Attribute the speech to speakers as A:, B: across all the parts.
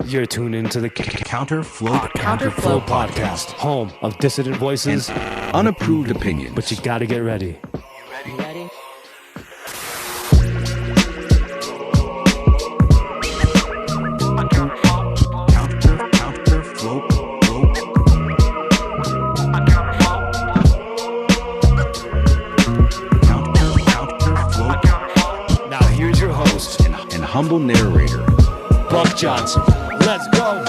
A: You're tuned into the
B: Counterflow
A: Podcast, home of dissident voices,
B: unapproved opinions.
A: But you gotta get ready.
C: You ready?
A: Now here's your host
B: and humble narrator,
A: Buck Johnson. Let's go.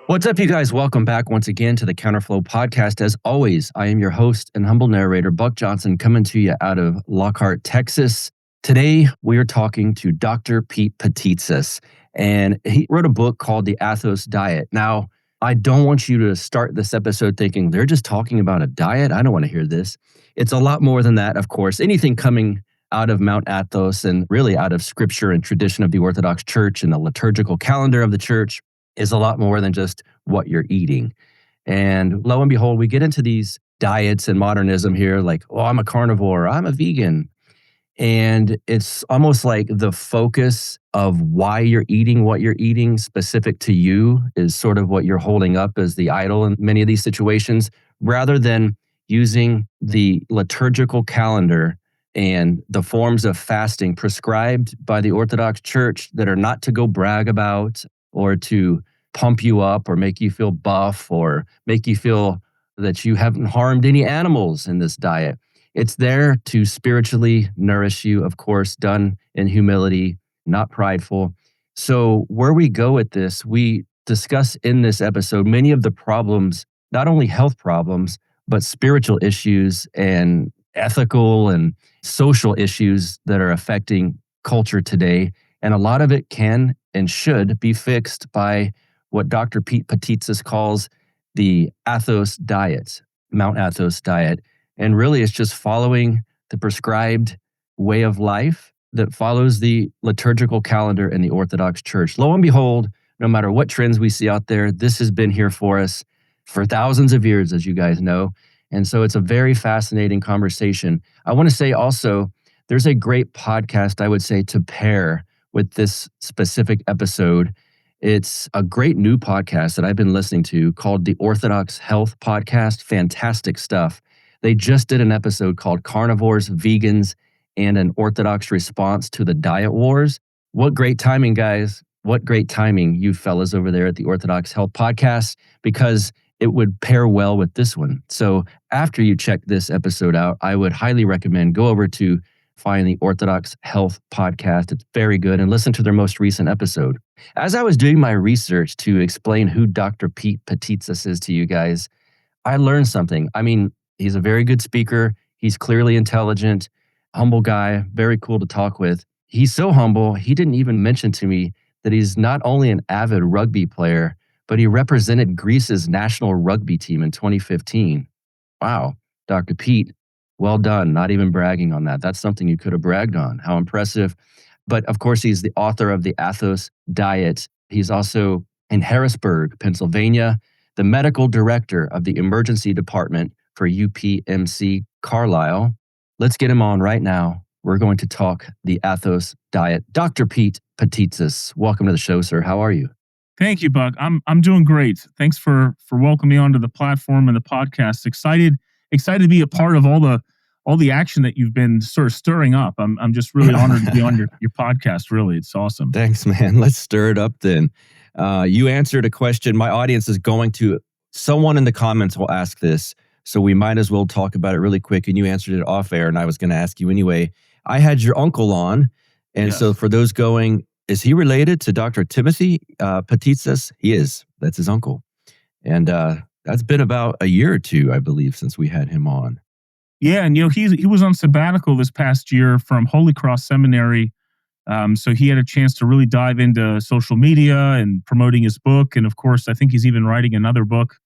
D: What's up, you guys? Welcome back once again to the Counterflow Podcast. As always, I am your host and humble narrator, Buck Johnson, coming to you out of Lockhart, Texas. Today, we are talking to Dr. Pete Patitsas, and he wrote a book called The Athos Diet. Now, I don't want you to start this episode thinking they're just talking about a diet. I don't want to hear this. It's a lot more than that, of course. Anything coming out of Mount Athos and really out of scripture and tradition of the Orthodox Church and the liturgical calendar of the church is a lot more than just what you're eating. And lo and behold, we get into these diets and modernism here, like, oh, I'm a carnivore, I'm a vegan. And it's almost like the focus of why you're eating what you're eating specific to you is sort of what you're holding up as the idol in many of these situations, rather than using the liturgical calendar and the forms of fasting prescribed by the Orthodox Church that are not to go brag about or to pump you up or make you feel buff or make you feel that you haven't harmed any animals in this diet. It's there to spiritually nourish you, of course, done in humility, not prideful. So where we go with this, we discuss in this episode many of the problems, not only health problems, but spiritual issues and ethical and social issues that are affecting culture today. And a lot of it can and should be fixed by what Dr. Pete Patitsas calls the Athos Diet, Mount Athos Diet. And really, it's just following the prescribed way of life that follows the liturgical calendar in the Orthodox Church. Lo and behold, no matter what trends we see out there, this has been here for us for thousands of years, as you guys know. And so it's a very fascinating conversation. I want to say also, there's a great podcast, I would say, to pair with this specific episode. It's a great new podcast that I've been listening to called the Orthodox Health Podcast. Fantastic stuff. They just did an episode called Carnivores, Vegans, and an Orthodox Response to the Diet Wars. What great timing, guys. What great timing, you fellas over there at the Orthodox Health Podcast, because it would pair well with this one. So after you check this episode out, I would highly recommend go over to find the Orthodox Health Podcast. It's very good, and listen to their most recent episode. As I was doing my research to explain who Dr. Pete Patitsas is to you guys, I learned something. I mean, he's a very good speaker. He's clearly intelligent, humble guy, very cool to talk with. He's so humble, he didn't even mention to me that he's not only an avid rugby player, but he represented Greece's national rugby team in 2015. Wow, Dr. Pete, well done. Not even bragging on that. That's something you could have bragged on. How impressive. But of course, he's the author of the Athos Diet. He's also in Harrisburg, Pennsylvania, the medical director of the emergency department for UPMC Carlisle. Let's get him on right now. We're going to talk the Athos Diet. Dr. Pete Patitsas, welcome to the show, sir. How are you?
E: Thank you, Buck. I'm doing great. Thanks for welcoming me onto the platform and the podcast. Excited to be a part of all the action that you've been sort of stirring up. I'm just really honored to be on your podcast. Really, it's awesome.
D: Thanks, man. Let's stir it up then. You answered a question. My audience is going to, someone in the comments will ask this, so we might as well talk about it really quick. And you answered it off air, and I was going to ask you anyway. I had your uncle on, and
E: Yes.
D: So for those going, is he related to Dr. Timothy Patitsas? He is. That's his uncle. And that's been about a year or two, I believe, since we had him on.
E: Yeah, and he was on sabbatical this past year from Holy Cross Seminary, so he had a chance to really dive into social media and promoting his book, and of course, I think he's even writing another book.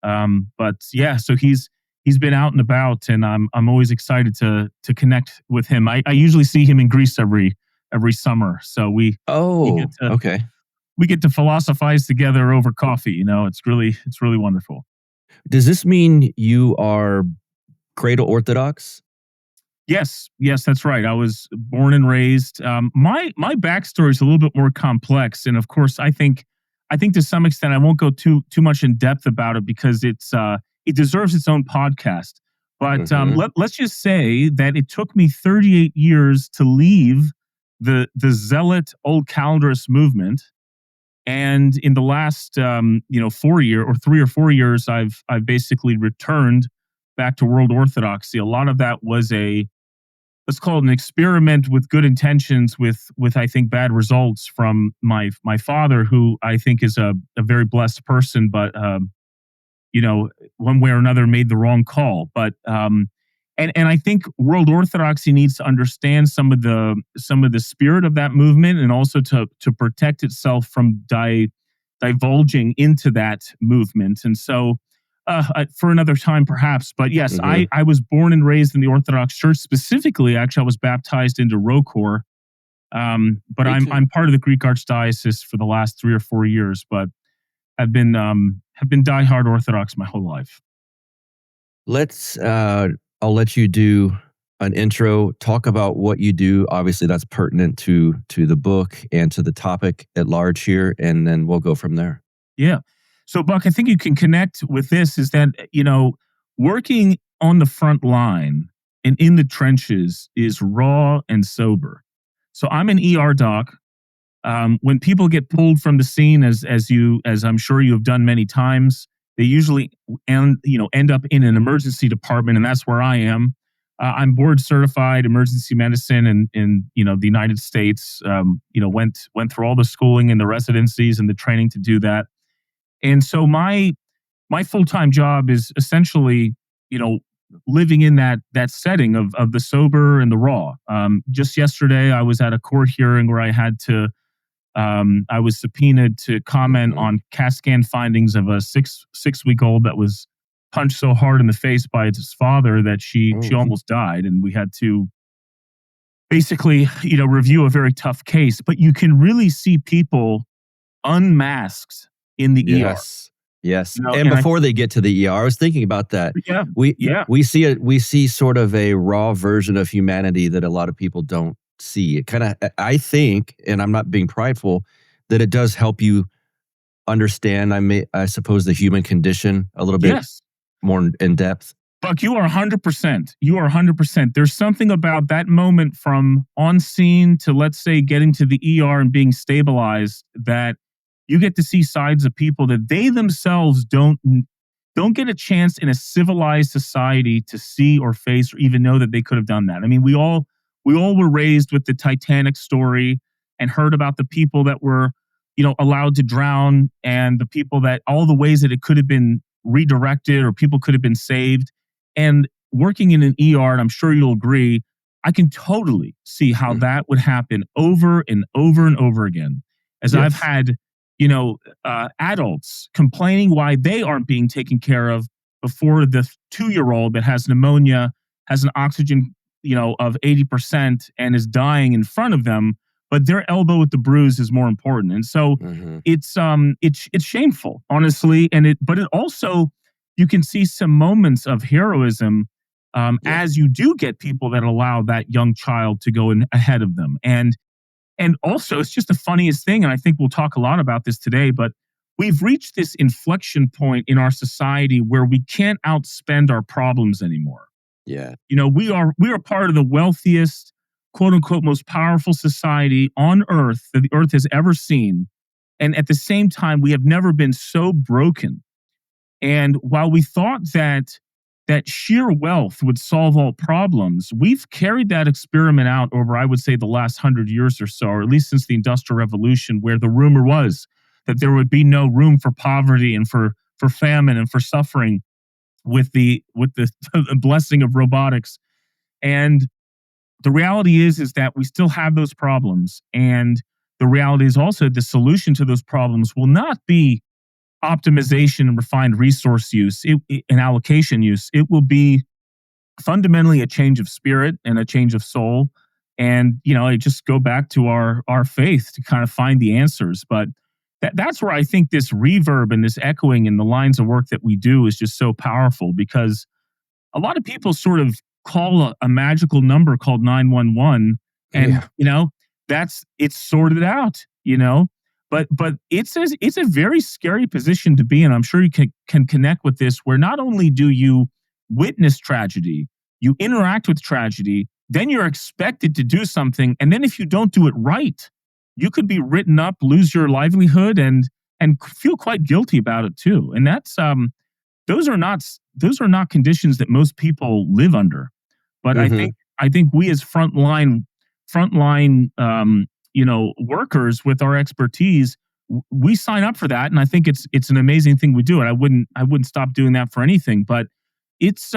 E: But yeah, so he's been out and about, and I'm always excited to connect with him. I usually see him in Greece every summer, so we get to philosophize together over coffee. It's really wonderful.
D: Does this mean you are Cradle Orthodox?
E: Yes, that's right. I was born and raised. My backstory is a little bit more complex, and of course, I think to some extent I won't go too much in depth about it because it deserves its own podcast. But
D: Mhm.
E: let's just say that it took me 38 years to leave the zealot old calendarist movement, and in the last 4 year or 3 or 4 years, I've basically returned back to world orthodoxy. A lot of that was a, let's call it, an experiment with good intentions, with I think bad results from my father, who I think is a very blessed person, but one way or another made the wrong call. But and I think world orthodoxy needs to understand some of the spirit of that movement, and also to protect itself from divulging into that movement. And so, for another time, perhaps. But yes,
D: Mhm.
E: I was born and raised in the Orthodox Church. Specifically, actually, I was baptized into ROCOR. But
D: Me
E: I'm
D: too.
E: part of the Greek Archdiocese for the last 3 or 4 years. But have been diehard Orthodox my whole life.
D: Let's I'll let you do an intro, talk about what you do. Obviously that's pertinent to the book and to the topic at large here, and then we'll go from there.
E: Yeah. So, Buck, I think you can connect with this is that, working on the front line and in the trenches is raw and sober. So I'm an ER doc. When people get pulled from the scene, as I'm sure you have done many times, they usually end up in an emergency department, and that's where I am. I'm board certified emergency medicine in the United States. Went through all the schooling and the residencies and the training to do that. And so my full-time job is essentially, you know, living in that setting of the sober and the raw. Just yesterday, I was at a court hearing where I was subpoenaed to comment
D: Mhm.
E: on CAT scan findings of a six week old that was punched so hard in the face by its father that she
D: Oh,
E: almost died, and we had to basically review a very tough case. But you can really see people unmasked in the ER.
D: yes. Yes. And
E: And I
D: before they get to the ER, I was thinking about that.
E: yeah,
D: We
E: yeah,
D: we see sort of a raw version of humanity that a lot of people don't see. It kind of, I think, and I'm not being prideful, that it does help you understand, I suppose, the human condition a little bit
E: yes.
D: more in depth.
E: Buck, you are 100%. You are 100%. There's something about that moment from on scene to, let's say, getting to the ER and being stabilized, that you get to see sides of people that they themselves don't get a chance in a civilized society to see or face or even know that they could have done that. I mean, we all were raised with the Titanic story and heard about the people that were, allowed to drown, and the people that all the ways that it could have been redirected or people could have been saved. And working in an ER, and I'm sure you'll agree, I can totally see how
D: Mm.
E: that would happen over and over and over again. As I've
D: Yes.
E: had, adults complaining why they aren't being taken care of before the 2-year-old that has pneumonia, has an oxygen, of 80% and is dying in front of them, but their elbow with the bruise is more important. And so
D: Mhm.
E: it's shameful, honestly. But it also, you can see some moments of heroism,
D: Yeah.
E: as you do get people that allow that young child to go in ahead of them. And also, it's just the funniest thing, and I think we'll talk a lot about this today, but we've reached this inflection point in our society where we can't outspend our problems anymore.
D: Yeah.
E: We are part of the wealthiest, quote unquote, most powerful society on earth that the earth has ever seen. And at the same time, we have never been so broken. And while we thought that sheer wealth would solve all problems, we've carried that experiment out over, I would say, the last 100 years or so, or at least since the Industrial Revolution, where the rumor was that there would be no room for poverty and for famine and for suffering with the blessing of robotics. And the reality is that we still have those problems. And the reality is also the solution to those problems will not be optimization and refined resource use and allocation use. It will be fundamentally a change of spirit and a change of soul. And, I just go back to our faith to kind of find the answers. But that's where I think this reverb and this echoing in the lines of work that we do is just so powerful, because a lot of people sort of call a magical number called 911 and, it's sorted out, But it's a very scary position to be in. I'm sure you can connect with this, where not only do you witness tragedy, you interact with tragedy, then you're expected to do something. And then if you don't do it right, you could be written up, lose your livelihood, and feel quite guilty about it too. And that's those are not conditions that most people live under. But I think we as frontline workers with our expertise, we sign up for that, and I think it's an amazing thing we do. And I wouldn't stop doing that for anything. But it's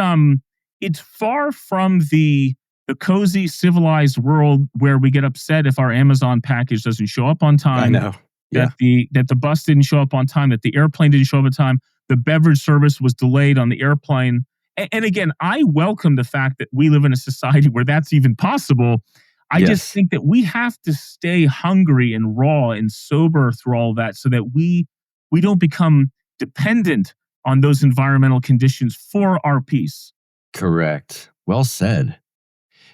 E: far from the cozy, civilized world where we get upset if our Amazon package doesn't show up on time.
D: I know.
E: That the bus didn't show up on time, that the airplane didn't show up on time, the beverage service was delayed on the airplane. And again, I welcome the fact that we live in a society where that's even possible. I just think that we have to stay hungry and raw and sober through all that, so that we don't become dependent on those environmental conditions for our peace.
D: Correct. Well said.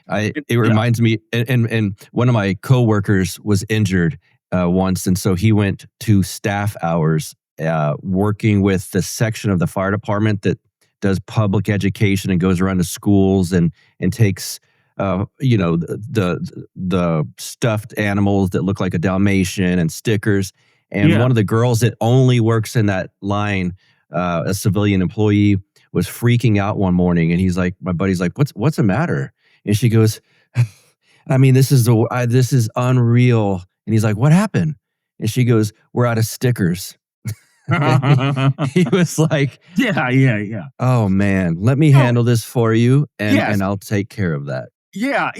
D: It reminds me, and one of my coworkers was injured once, and so he went to staff hours working with the section of the fire department that does public education and goes around to schools and takes the stuffed animals that look like a Dalmatian and stickers. And one of the girls that only works in that line, a civilian employee, was freaking out one morning, and my buddy's like, "What's the matter?" And she goes, "I mean, this is unreal." And he's like, "What happened?" And she goes, "We're out of stickers." He was like,
E: Yeah.
D: "Oh man, let me handle this for you, and I'll take care of that."
E: Yeah.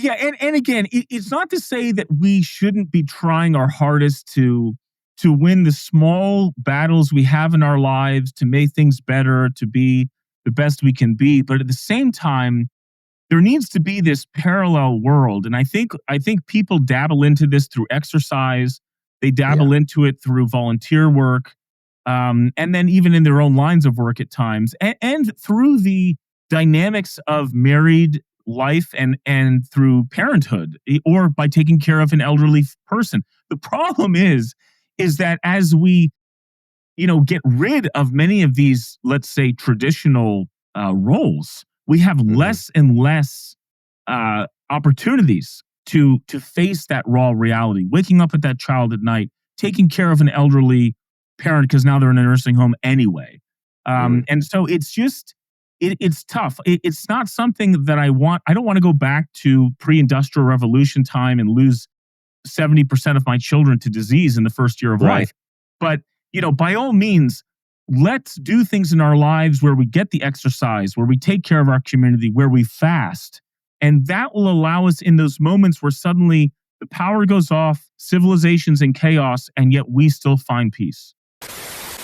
E: And again, it's not to say that we shouldn't be trying our hardest to win the small battles we have in our lives, to make things better, to be the best we can be. But at the same time, there needs to be this parallel world. And I think people dabble into this through exercise. They dabble into it through volunteer work. And then even in their own lines of work at times, and through the dynamics of married life and through parenthood, or by taking care of an elderly person. The problem is that as we, get rid of many of these, let's say, traditional roles, we have less and less opportunities to face that raw reality. Waking up with that child at night, taking care of an elderly parent because now they're in a nursing home anyway. And so it's just, it's tough. It's not something that I want. I don't want to go back to pre-industrial revolution time and lose 70% of my children to disease in the first year of life. But, by all means, let's do things in our lives where we get the exercise, where we take care of our community, where we fast. And that will allow us in those moments where suddenly the power goes off, civilization's in chaos, and yet we still find peace.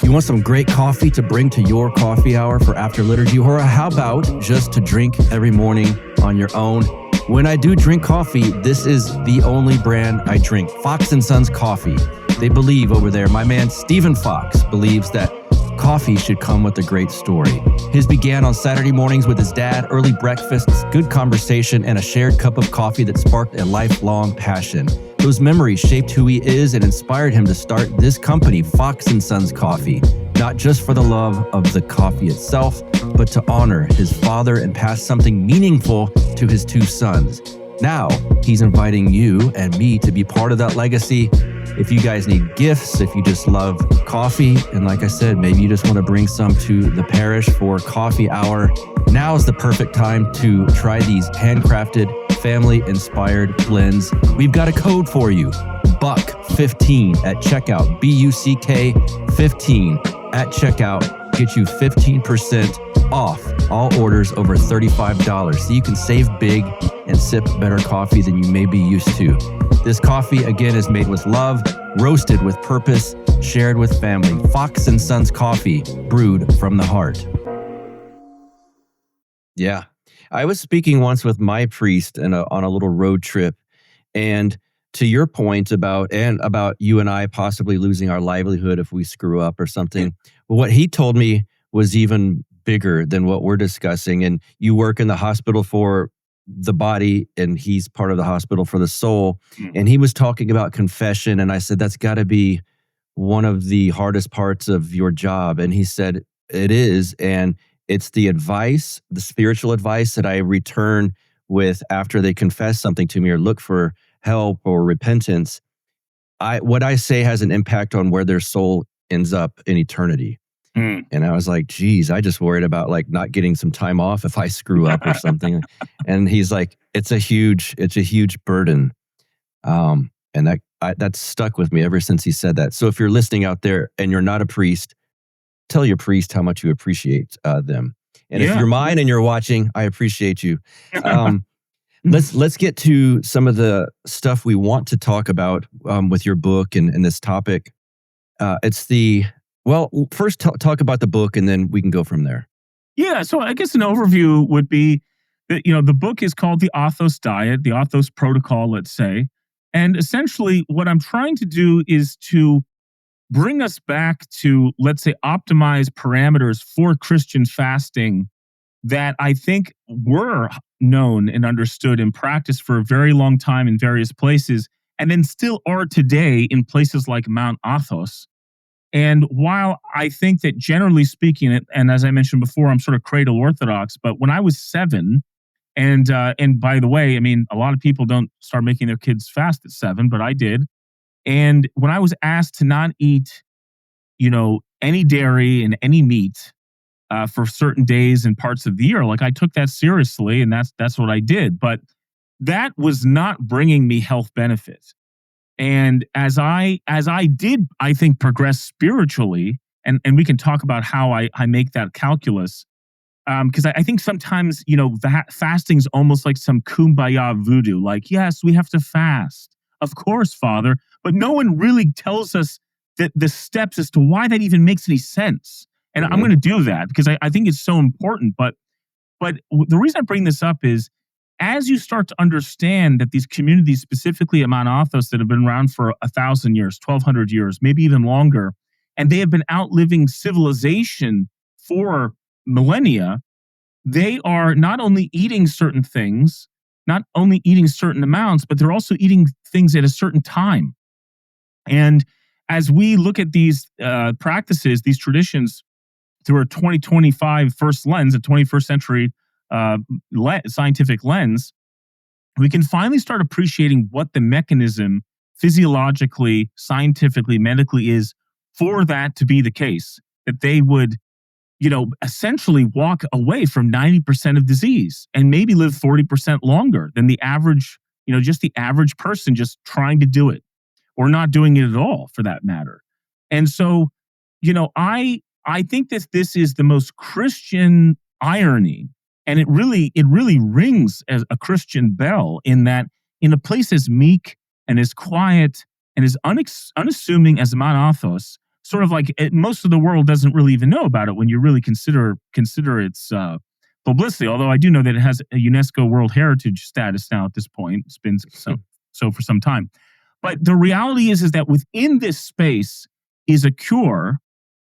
D: You want some great coffee to bring to your coffee hour for after liturgy, or how about just to drink every morning on your own? When I do drink coffee, this is the only brand I drink, Fox & Sons Coffee. They believe over there, my man Stephen Fox believes that coffee should come with a great story. His began on Saturday mornings with his dad, early breakfasts, good conversation, and a shared cup of coffee that sparked a lifelong passion. Those memories shaped who he is and inspired him to start this company, Fox & Sons Coffee, not just for the love of the coffee itself, but to honor his father and pass something meaningful to his two sons. Now, he's inviting you and me to be part of that legacy. If you guys need gifts, if you just love coffee, and like I said, maybe you just want to bring some to the parish for coffee hour, now is the perfect time to try these handcrafted, family-inspired blends. We've got a code for you, BUCK15 at checkout, BUCK15 at checkout. Get you 15% off all orders over $35, so you can save big and sip better coffee than you may be used to. This coffee, again, is made with love, roasted with purpose, shared with family. Fox & Sons Coffee, brewed from the heart. Yeah. I was speaking once with my priest on a little road trip, and to your point about you and I possibly losing our livelihood if we screw up or something, what he told me was even bigger than what we're discussing. And you work in the hospital for the body and he's part of the hospital for the soul.
E: Mm.
D: And he was talking about confession. And I said, that's got to be one of the hardest parts of your job. And he said, it is. And it's the advice, the spiritual advice that I return with after they confess something to me or look for help or repentance. What I say has an impact on where their soul ends up in eternity.
E: Mm.
D: And I was like, geez, I just worried about like not getting some time off if I screw up or something. And he's like, it's a huge burden. And that stuck with me ever since he said that. So if you're listening out there and you're not a priest, tell your priest how much you appreciate them. And if you're mine and you're watching, I appreciate you. Let's get to some of the stuff we want to talk about with your book and this topic. First talk about the book and then we can go from there.
E: Yeah, so I guess an overview would be that, the book is called the Athos Diet, the Athos Protocol, let's say. And essentially what I'm trying to do is to bring us back to, let's say, optimized parameters for Christian fasting that I think were known and understood and practiced for a very long time in various places, and then still are today in places like Mount Athos. And while I think that generally speaking, and as I mentioned before, I'm sort of cradle Orthodox, but when I was 7, and by the way, I mean, a lot of people don't start making their kids fast at 7, but I did. And when I was asked to not eat, any dairy and any meat for certain days and parts of the year, like I took that seriously, and that's what I did. But that was not bringing me health benefits. And as I did, I think, progress spiritually, and we can talk about how I make that calculus, because I think sometimes, fasting is almost like some kumbaya voodoo. Like, yes, we have to fast. Of course, Father. But no one really tells us that the steps as to why that even makes any sense. And I'm going to do that because I think it's so important. But the reason I bring this up is, as you start to understand that these communities, specifically at Mount Athos, that have been around for 1,000 years, 1,200 years, maybe even longer, and they have been outliving civilization for millennia, they are not only eating certain things, not only eating certain amounts, but they're also eating things at a certain time. And as we look at these practices, these traditions, through a 2025 first lens, a 21st century scientific lens, we can finally start appreciating what the mechanism physiologically, scientifically, medically is for that to be the case, that they would, essentially walk away from 90% of disease and maybe live 40% longer than the average, just the average person just trying to do it or not doing it at all, for that matter. And so, I think that this is the most Christian irony, and it really rings as a Christian bell, in that in a place as meek and as quiet and as unassuming as Mount Athos, sort of like most of the world doesn't really even know about it when you really consider its publicity. Although I do know that it has a UNESCO World Heritage status now at this point. It's been so for some time. But the reality is that within this space is a cure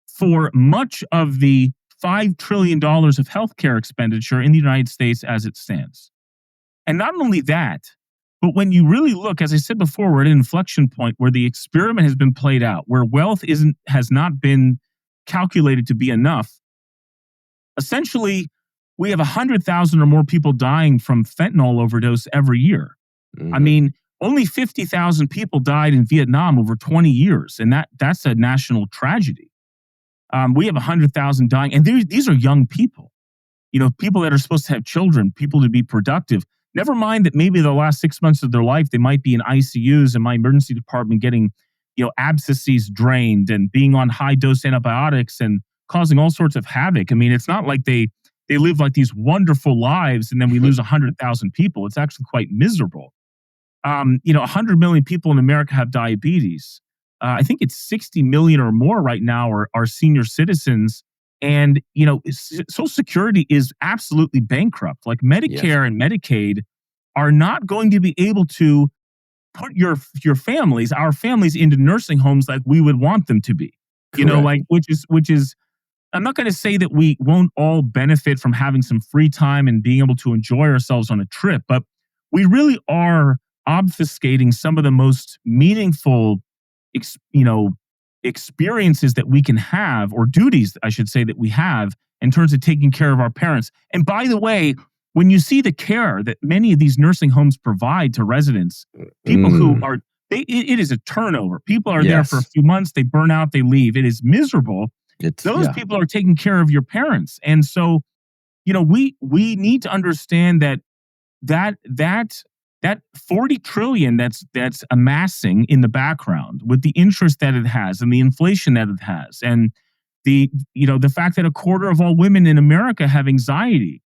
E: for much of the $5 trillion of healthcare expenditure in the United States as it stands. And not only that, but when you really look, as I said before, we're at an inflection point where the experiment has been played out, where wealth has not been calculated to be enough. Essentially, we have 100,000 or more people dying from fentanyl overdose every year. Mm-hmm. I mean, only 50,000 people died in Vietnam over 20 years, and that's a national tragedy. We have 100,000 dying, and these are young people, people that are supposed to have children, people to be productive. Never mind that maybe the last 6 months of their life, they might be in ICUs in my emergency department getting, abscesses drained and being on high dose antibiotics and causing all sorts of havoc. I mean, it's not like they live like these wonderful lives and then we lose 100,000 people. It's actually quite miserable. 100 million people in America have diabetes. I think it's 60 million or more right now are senior citizens. And, Social Security is absolutely bankrupt. Like Medicare and Medicaid are not going to be able to put your families, our families, into nursing homes like we would want them to be. Correct. Which is I'm not going to say that we won't all benefit from having some free time and being able to enjoy ourselves on a trip, but we really are obfuscating some of the most meaningful, experiences that we can have, or duties, I should say, that we have in terms of taking care of our parents. And by the way, when you see the care that many of these nursing homes provide to residents, people who are, it is a turnover. People are there for a few months, they burn out, they leave. It is miserable. Those people are taking care of your parents. And so, we need to understand that 40 trillion that's amassing in the background, with the interest that it has and the inflation that it has, and the fact that a quarter of all women in America have anxiety.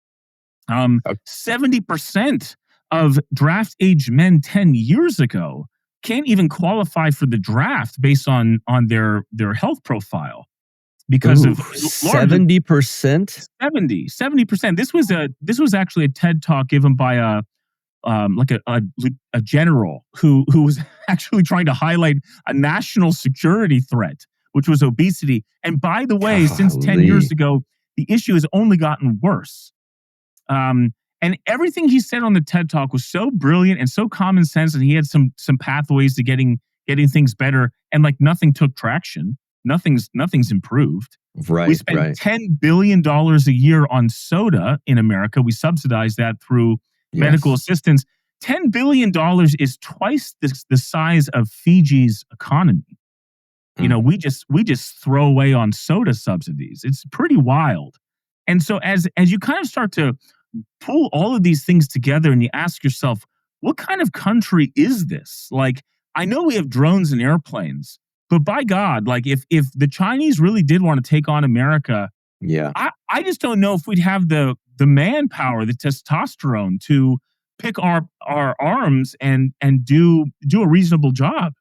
E: 70% of draft age men 10 years ago can't even qualify for the draft based on their health profile because of
D: 70%.
E: 70%. This was actually a TED talk given by a general who was actually trying to highlight a national security threat, which was obesity. And by the way, since 10 years ago, the issue has only gotten worse. And everything he said on the TED Talk was so brilliant and so common sense, and he had some pathways to getting things better, and like nothing took traction. Nothing's improved.
D: Right.
E: We spend $10 billion a year on soda in America. We subsidize that through medical assistance. $10 billion is twice the size of Fiji's economy. We just throw away on soda subsidies. It's pretty wild. And so as you kind of start to pull all of these things together and you ask yourself, what kind of country is this? Like, I know we have drones and airplanes, but by God, like if the Chinese really did want to take on America, I just don't know if we'd have the manpower, the testosterone to pick our arms and do a reasonable job.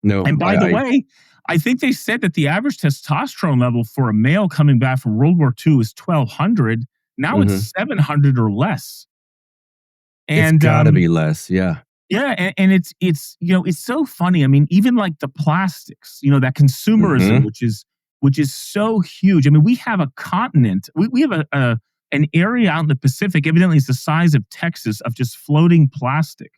D: No.
E: And by the way, I think they said that the average testosterone level for a male coming back from World War II is 1,200. Now it's 700 or less. And
D: it's gotta be less. Yeah.
E: Yeah. And it's so funny. I mean, even like the plastics, that consumerism, which is so huge. I mean, we have a continent, we have an area out in the Pacific, evidently it's the size of Texas, of just floating plastic.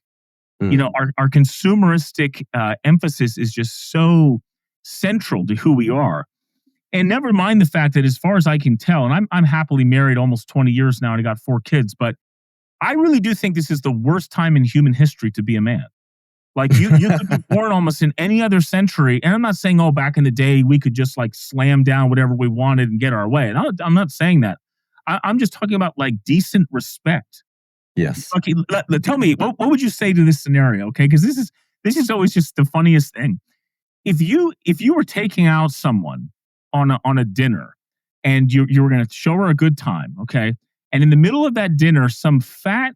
E: Our consumeristic emphasis is just so central to who we are. And never mind the fact that, as far as I can tell, and I'm happily married almost 20 years now, and I got 4 kids, but I really do think this is the worst time in human history to be a man. Like you could be born almost in any other century. And I'm not saying, back in the day, we could just like slam down whatever we wanted and get our way. And I'm not saying that. I'm just talking about like decent respect.
D: Yes.
E: Okay. Tell me, what would you say to this scenario? Okay. Because this is always just the funniest thing. If you were taking out someone on a dinner and you were going to show her a good time. Okay. And in the middle of that dinner, some fat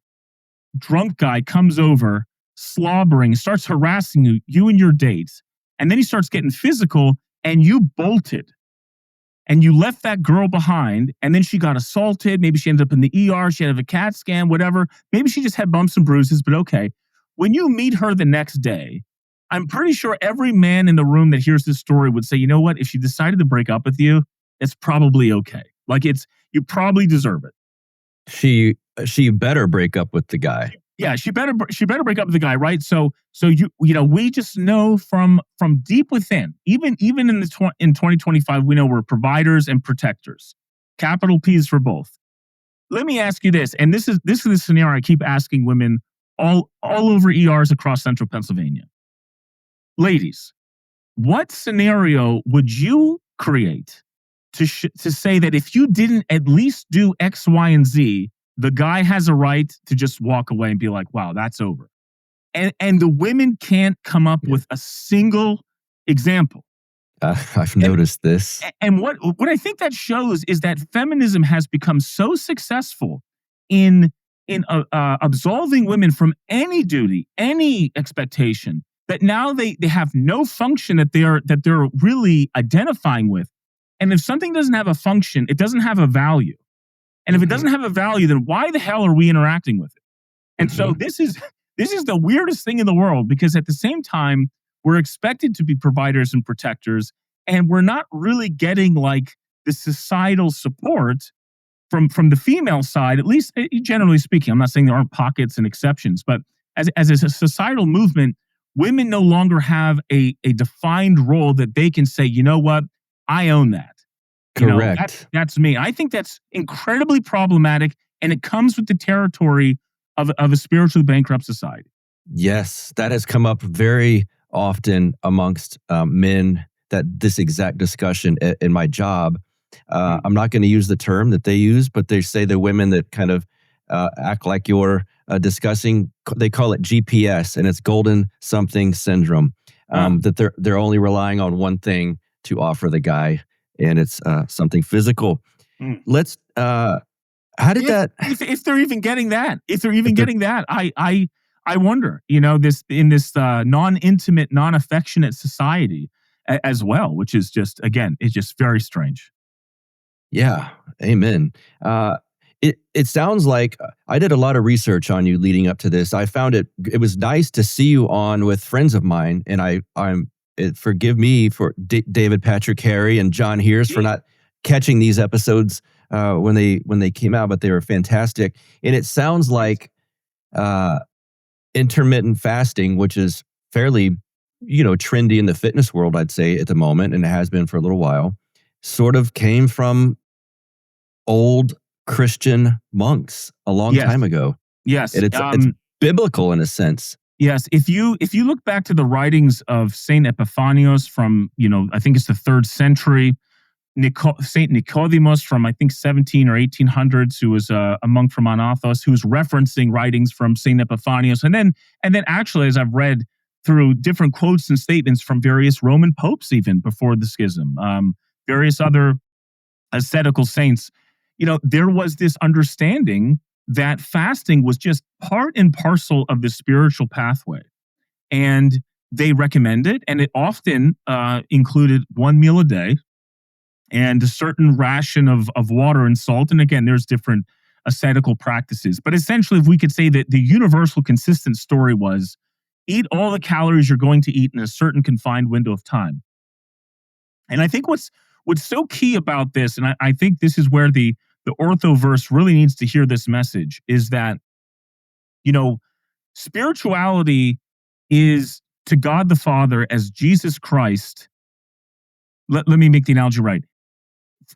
E: drunk guy comes over, slobbering, starts harassing you and your date. And then he starts getting physical, and you bolted. And you left that girl behind, and then she got assaulted. Maybe she ended up in the ER. She had a CAT scan, whatever. Maybe she just had bumps and bruises, but okay. When you meet her the next day, I'm pretty sure every man in the room that hears this story would say, you know what? If she decided to break up with you, it's probably okay. Like you probably deserve it.
D: She better break up with the guy.
E: Yeah, she better break up with the guy, right? So we just know from deep within, even in 2025, we know we're providers and protectors, capital P's for both. Let me ask you this, and this is the scenario I keep asking women all over ERs across central Pennsylvania. Ladies, what scenario would you create to say that if you didn't at least do X, Y, and Z, the guy has a right to just walk away and be like, wow, that's over. And the women can't come up with a single example.
D: I've noticed this.
E: And what I think that shows is that feminism has become so successful in absolving women from any duty, any expectation, that now they have no function that they're really identifying with. And if something doesn't have a function, it doesn't have a value. And if it doesn't have a value, then why the hell are we interacting with it? And so this is the weirdest thing in the world, because at the same time, we're expected to be providers and protectors, and we're not really getting like the societal support from the female side, at least generally speaking. I'm not saying there aren't pockets and exceptions, but as a societal movement, women no longer have a defined role that they can say, you know what, I own that.
D: Correct.
E: That's me. I think that's incredibly problematic, and it comes with the territory of a spiritually bankrupt society.
D: Yes, that has come up very often amongst men, that this exact discussion in my job. I'm not going to use the term that they use, but they say the women that kind of act like you're discussing, they call it GPS, and it's golden something syndrome, that they're only relying on one thing to offer the guy, and it's something physical. Let's, how did
E: if they're even getting that, I wonder, this in this non-intimate, non-affectionate society as well, which is just, again, it's just very strange.
D: Yeah, amen. It sounds like I did a lot of research on you leading up to this. I found it was nice to see you on with friends of mine, and forgive me for David Patrick Harry and John Heers for not catching these episodes when they came out, but they were fantastic. And it sounds like intermittent fasting, which is fairly trendy in the fitness world, I'd say at the moment, and it has been for a little while, sort of came from old Christian monks a long time ago.
E: Yes.
D: And it's biblical in a sense.
E: Yes. If you look back to the writings of Saint Epiphanius from, I think it's the 3rd century, Saint Nicodemus from, I think, 17 or 1800s, who was a monk from Mount Athos, who's referencing writings from Saint Epiphanius. And then actually, as I've read through different quotes and statements from various Roman popes, even before the schism, various other ascetical saints, there was this understanding that fasting was just part and parcel of the spiritual pathway. And they recommend it, and it often included one meal a day and a certain ration of water and salt. And again, there's different ascetical practices. But essentially, if we could say that the universal consistent story was eat all the calories you're going to eat in a certain confined window of time. And I think what's so key about this, and I think this is where the orthoverse really needs to hear this message, is that, spirituality is to God the Father as Jesus Christ. Let me make the analogy right.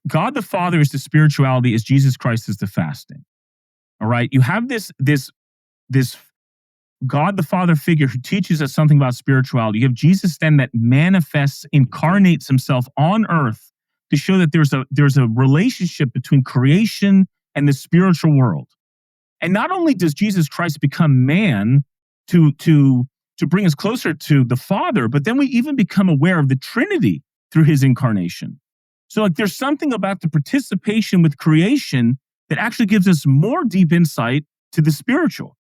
E: God the Father is the spirituality as Jesus Christ is the fasting. All right. You have this God the Father figure who teaches us something about spirituality. You have Jesus then that manifests, incarnates himself on earth to show that there's a relationship between creation and the spiritual world. And not only does Jesus Christ become man to bring us closer to the Father, but then we even become aware of the Trinity through his incarnation. So there's something about the participation with creation that actually gives us more deep insight to the spiritual.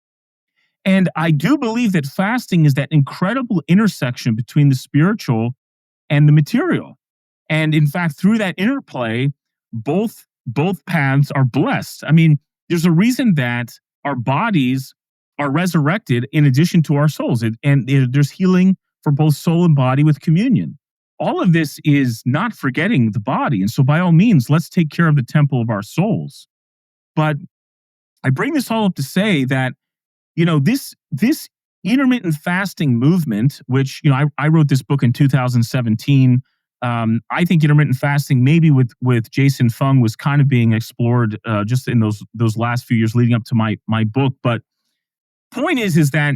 E: And I do believe that fasting is that incredible intersection between the spiritual and the material. And in fact, through that interplay, both paths are blessed. I mean, there's a reason that our bodies are resurrected in addition to our souls. And there's healing for both soul and body with communion. All of this is not forgetting the body. And so by all means, let's take care of the temple of our souls. But I bring this all up to say that, this intermittent fasting movement, which, I wrote this book in 2017. I think intermittent fasting, maybe with Jason Fung, was kind of being explored just in those last few years leading up to my book. But point is that,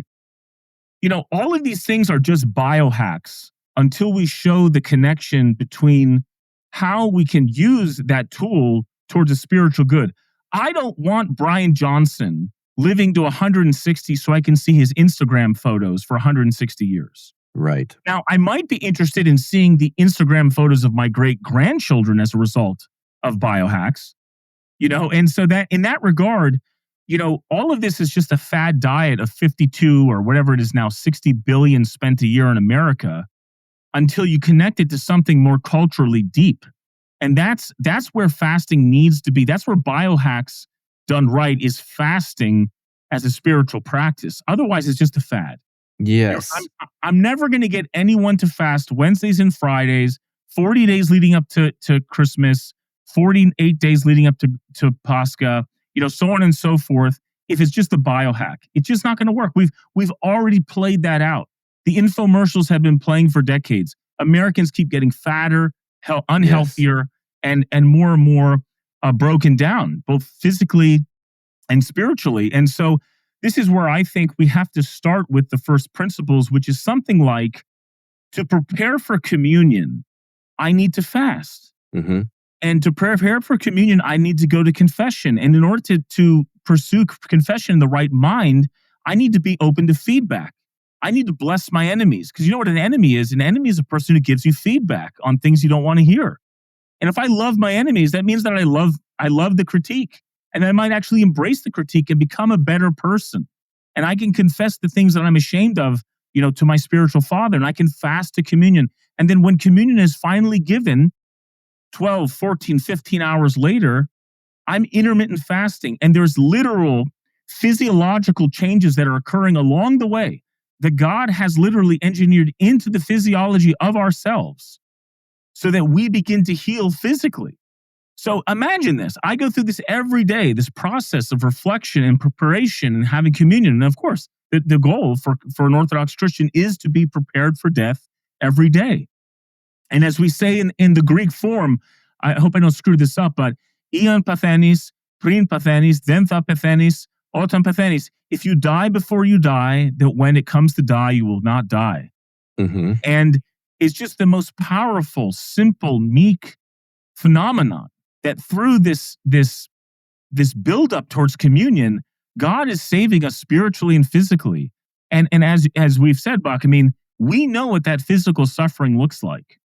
E: all of these things are just biohacks until we show the connection between how we can use that tool towards a spiritual good. I don't want Brian Johnson living to 160 so I can see his Instagram photos for 160 years.
D: Right.
E: Now, I might be interested in seeing the Instagram photos of my great-grandchildren as a result of biohacks, and so that in that regard, all of this is just a fad diet of 52 or whatever it is now, 60 billion spent a year in America, until you connect it to something more culturally deep. And that's where fasting needs to be. That's where biohacks done right is fasting as a spiritual practice. Otherwise, it's just a fad.
D: Yes.
E: I'm never going to get anyone to fast Wednesdays and Fridays, 40 days leading up to Christmas, 48 days leading up to Pascha, so on and so forth. If it's just a biohack, it's just not going to work. We've already played that out. The infomercials have been playing for decades. Americans keep getting fatter, unhealthier, and more and more broken down, both physically and spiritually. And so this is where I think we have to start with the first principles, which is something like, to prepare for communion, I need to fast.
D: Mm-hmm.
E: And to prepare for communion, I need to go to confession. And in order to pursue confession in the right mind, I need to be open to feedback. I need to bless my enemies. Because you know what an enemy is? An enemy is a person who gives you feedback on things you don't want to hear. And if I love my enemies, that means that I love the critique. And I might actually embrace the critique and become a better person. And I can confess the things that I'm ashamed of, to my spiritual father. And I can fast to communion. And then when communion is finally given, 12, 14, 15 hours later, I'm intermittent fasting. And there's literal physiological changes that are occurring along the way that God has literally engineered into the physiology of ourselves so that we begin to heal physically. So imagine this. I go through this every day, this process of reflection and preparation and having communion. And of course, the goal for an Orthodox Christian is to be prepared for death every day. And as we say in the Greek form, I hope I don't screw this up, but ion pathenis, prin pathenis, then tha pathenis, auton pathenis. If you die before you die, that when it comes to die, you will not die.
D: Mm-hmm.
E: And it's just the most powerful, simple, meek phenomenon that through this build-up towards communion, God is saving us spiritually and physically. And as we've said, Bach, we know what that physical suffering looks like.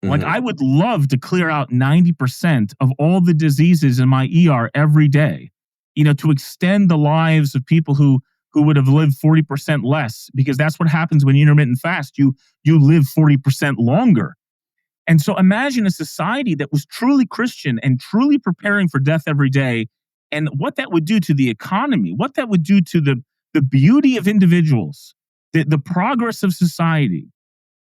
E: Like, I would love to clear out 90% of all the diseases in my ER every day, to extend the lives of people who would have lived 40% less, because that's what happens when you intermittent fast. You live 40% longer. And so imagine a society that was truly Christian and truly preparing for death every day, and what that would do to the economy, what that would do to the beauty of individuals, the progress of society.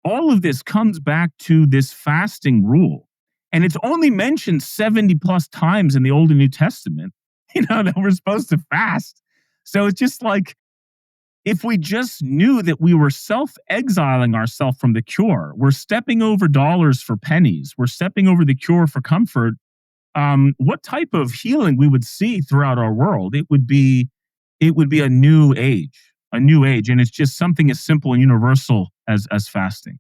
E: All of this comes back to this fasting rule. And it's only mentioned 70 plus times in the Old and New Testament, that we're supposed to fast. So it's just like, if we just knew that we were self-exiling ourselves from the cure, we're stepping over dollars for pennies, we're stepping over the cure for comfort, what type of healing we would see throughout our world. It would be a new age. And it's just something as simple and universal as fasting.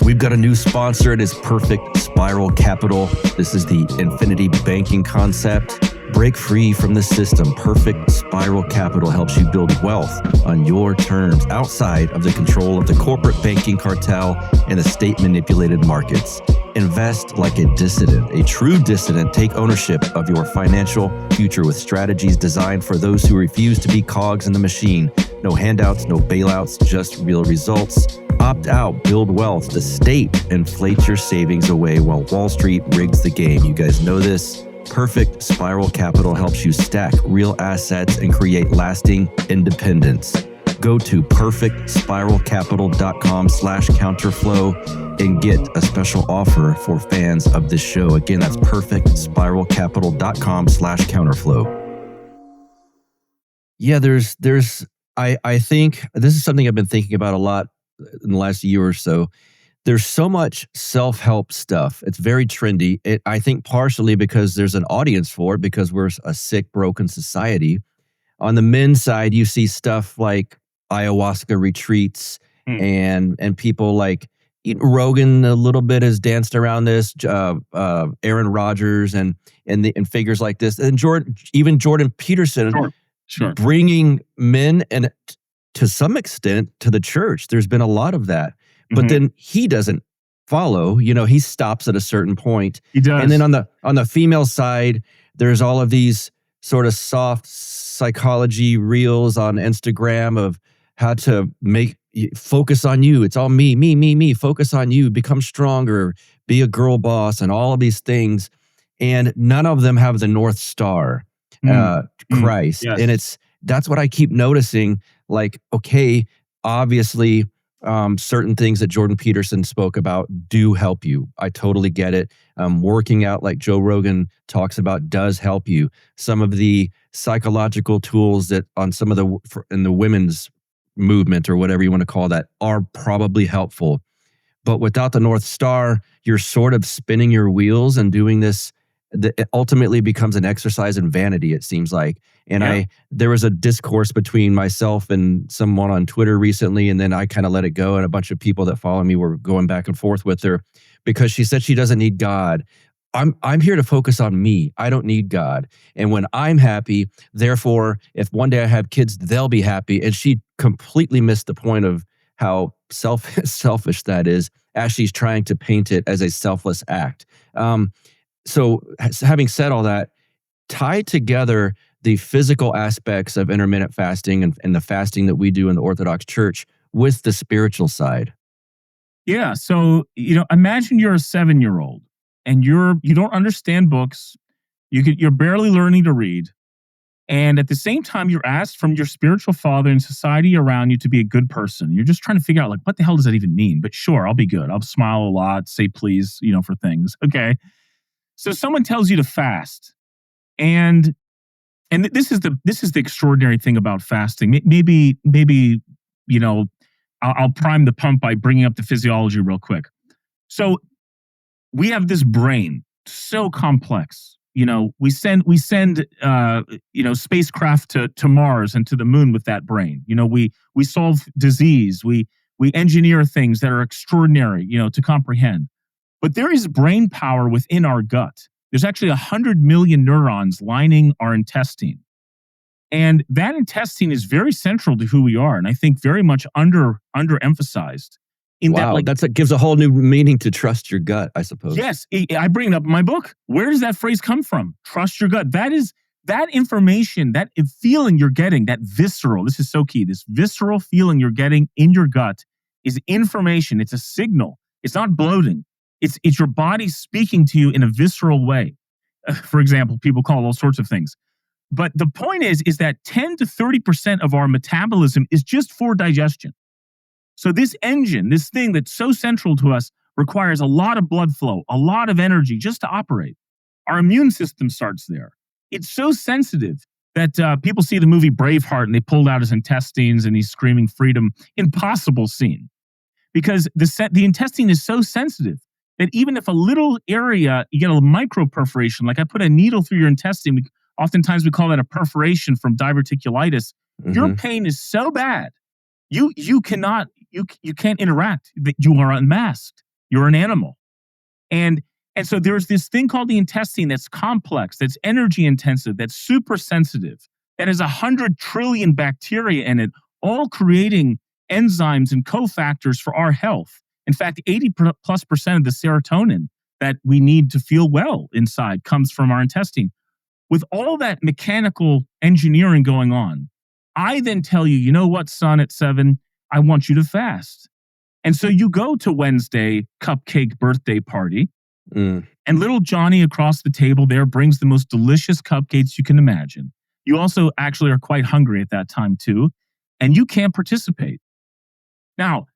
D: We've got a new sponsor. It is Perfect Spiral Capital. This is the infinity banking concept. Break free from the system. Perfect Spiral Capital helps you build wealth on your terms, outside of the control of the corporate banking cartel and the state-manipulated markets. Invest like a dissident, a true dissident. Take ownership of your financial future with strategies designed for those who refuse to be cogs in the machine. No handouts, no bailouts, just real results. Opt out, build wealth. The state inflates your savings away while Wall Street rigs the game. You guys know this. Perfect Spiral Capital helps you stack real assets and create lasting independence. Go to perfectspiralcapital.com/counterflow and get a special offer for fans of this show. Again, that's perfectspiralcapital.com/counterflow. Yeah, I think this is something I've been thinking about a lot in the last year or so. There's so much self-help stuff. It's very trendy. I think partially because there's an audience for it, because we're a sick, broken society. On the men's side, you see stuff like ayahuasca retreats and people like Rogan a little bit has danced around this, Aaron Rodgers and figures like this. And Jordan Peterson
E: Sure.
D: bringing men and to some extent to the church. There's been a lot of that. But then he doesn't follow, he stops at a certain point.
E: He does.
D: And then on the female side, there's all of these sort of soft psychology reels on Instagram of how to focus on you. It's all me, focus on you, become stronger, be a girl boss, and all of these things. And none of them have the North Star, Christ.
E: Yes.
D: And that's what I keep noticing. Like, okay, obviously, certain things that Jordan Peterson spoke about do help you. I totally get it. Working out, like Joe Rogan talks about, does help you. Some of the psychological tools that on some of in the women's movement, or whatever you want to call that, are probably helpful. But without the North Star, you're sort of spinning your wheels and doing this. It ultimately becomes an exercise in vanity, it seems like. And there was a discourse between myself and someone on Twitter recently, and then I kind of let it go. And a bunch of people that follow me were going back and forth with her because she said she doesn't need God. I'm here to focus on me. I don't need God. And when I'm happy, therefore, if one day I have kids, they'll be happy. And she completely missed the point of how selfish that is, as she's trying to paint it as a selfless act. So having said all that, tie together the physical aspects of intermittent fasting and the fasting that we do in the Orthodox Church with the spiritual side.
E: Yeah. So, imagine you're a 7-year-old and you don't understand books. You're barely learning to read. And at the same time, you're asked from your spiritual father and society around you to be a good person. You're just trying to figure out, like, what the hell does that even mean? But sure, I'll be good. I'll smile a lot, say please, for things. Okay. So someone tells you to fast. And this is the extraordinary thing about fasting. Maybe I'll prime the pump by bringing up the physiology real quick. So we have this brain, so complex. We send spacecraft to Mars and to the moon with that brain. We solve disease. We engineer things that are extraordinary, to comprehend. But there is brain power within our gut. There's actually 100 million neurons lining our intestine. And that intestine is very central to who we are, and I think very much underemphasized.
D: Wow, that gives a whole new meaning to trust your gut, I suppose.
E: Yes, I bring it up in my book. Where does that phrase come from? Trust your gut. That is that information, that feeling you're getting, that visceral. This is so key. This visceral feeling you're getting in your gut is information. It's a signal. It's not bloating. It's your body speaking to you in a visceral way. For example, people call it all sorts of things. But the point is that 10 to 30% of our metabolism is just for digestion. So this engine, this thing that's so central to us, requires a lot of blood flow, a lot of energy just to operate. Our immune system starts there. It's so sensitive that people see the movie Braveheart and they pulled out his intestines and he's screaming freedom. Impossible scene. Because the intestine is so sensitive that even if a little area, you get a micro perforation, like I put a needle through your intestine, oftentimes we call that a perforation from diverticulitis. Mm-hmm. Your pain is so bad, you can't interact. You are unmasked. You're an animal. And so there's this thing called the intestine that's complex, that's energy intensive, that's super sensitive, that has 100 trillion bacteria in it, all creating enzymes and cofactors for our health. In fact, 80+% of the serotonin that we need to feel well inside comes from our intestine. With all that mechanical engineering going on, I then tell you, you know what, son, at 7, I want you to fast. And so you go to Wednesday cupcake birthday party, and little Johnny across the table there brings the most delicious cupcakes you can imagine. You also actually are quite hungry at that time too, and you can't participate. Now,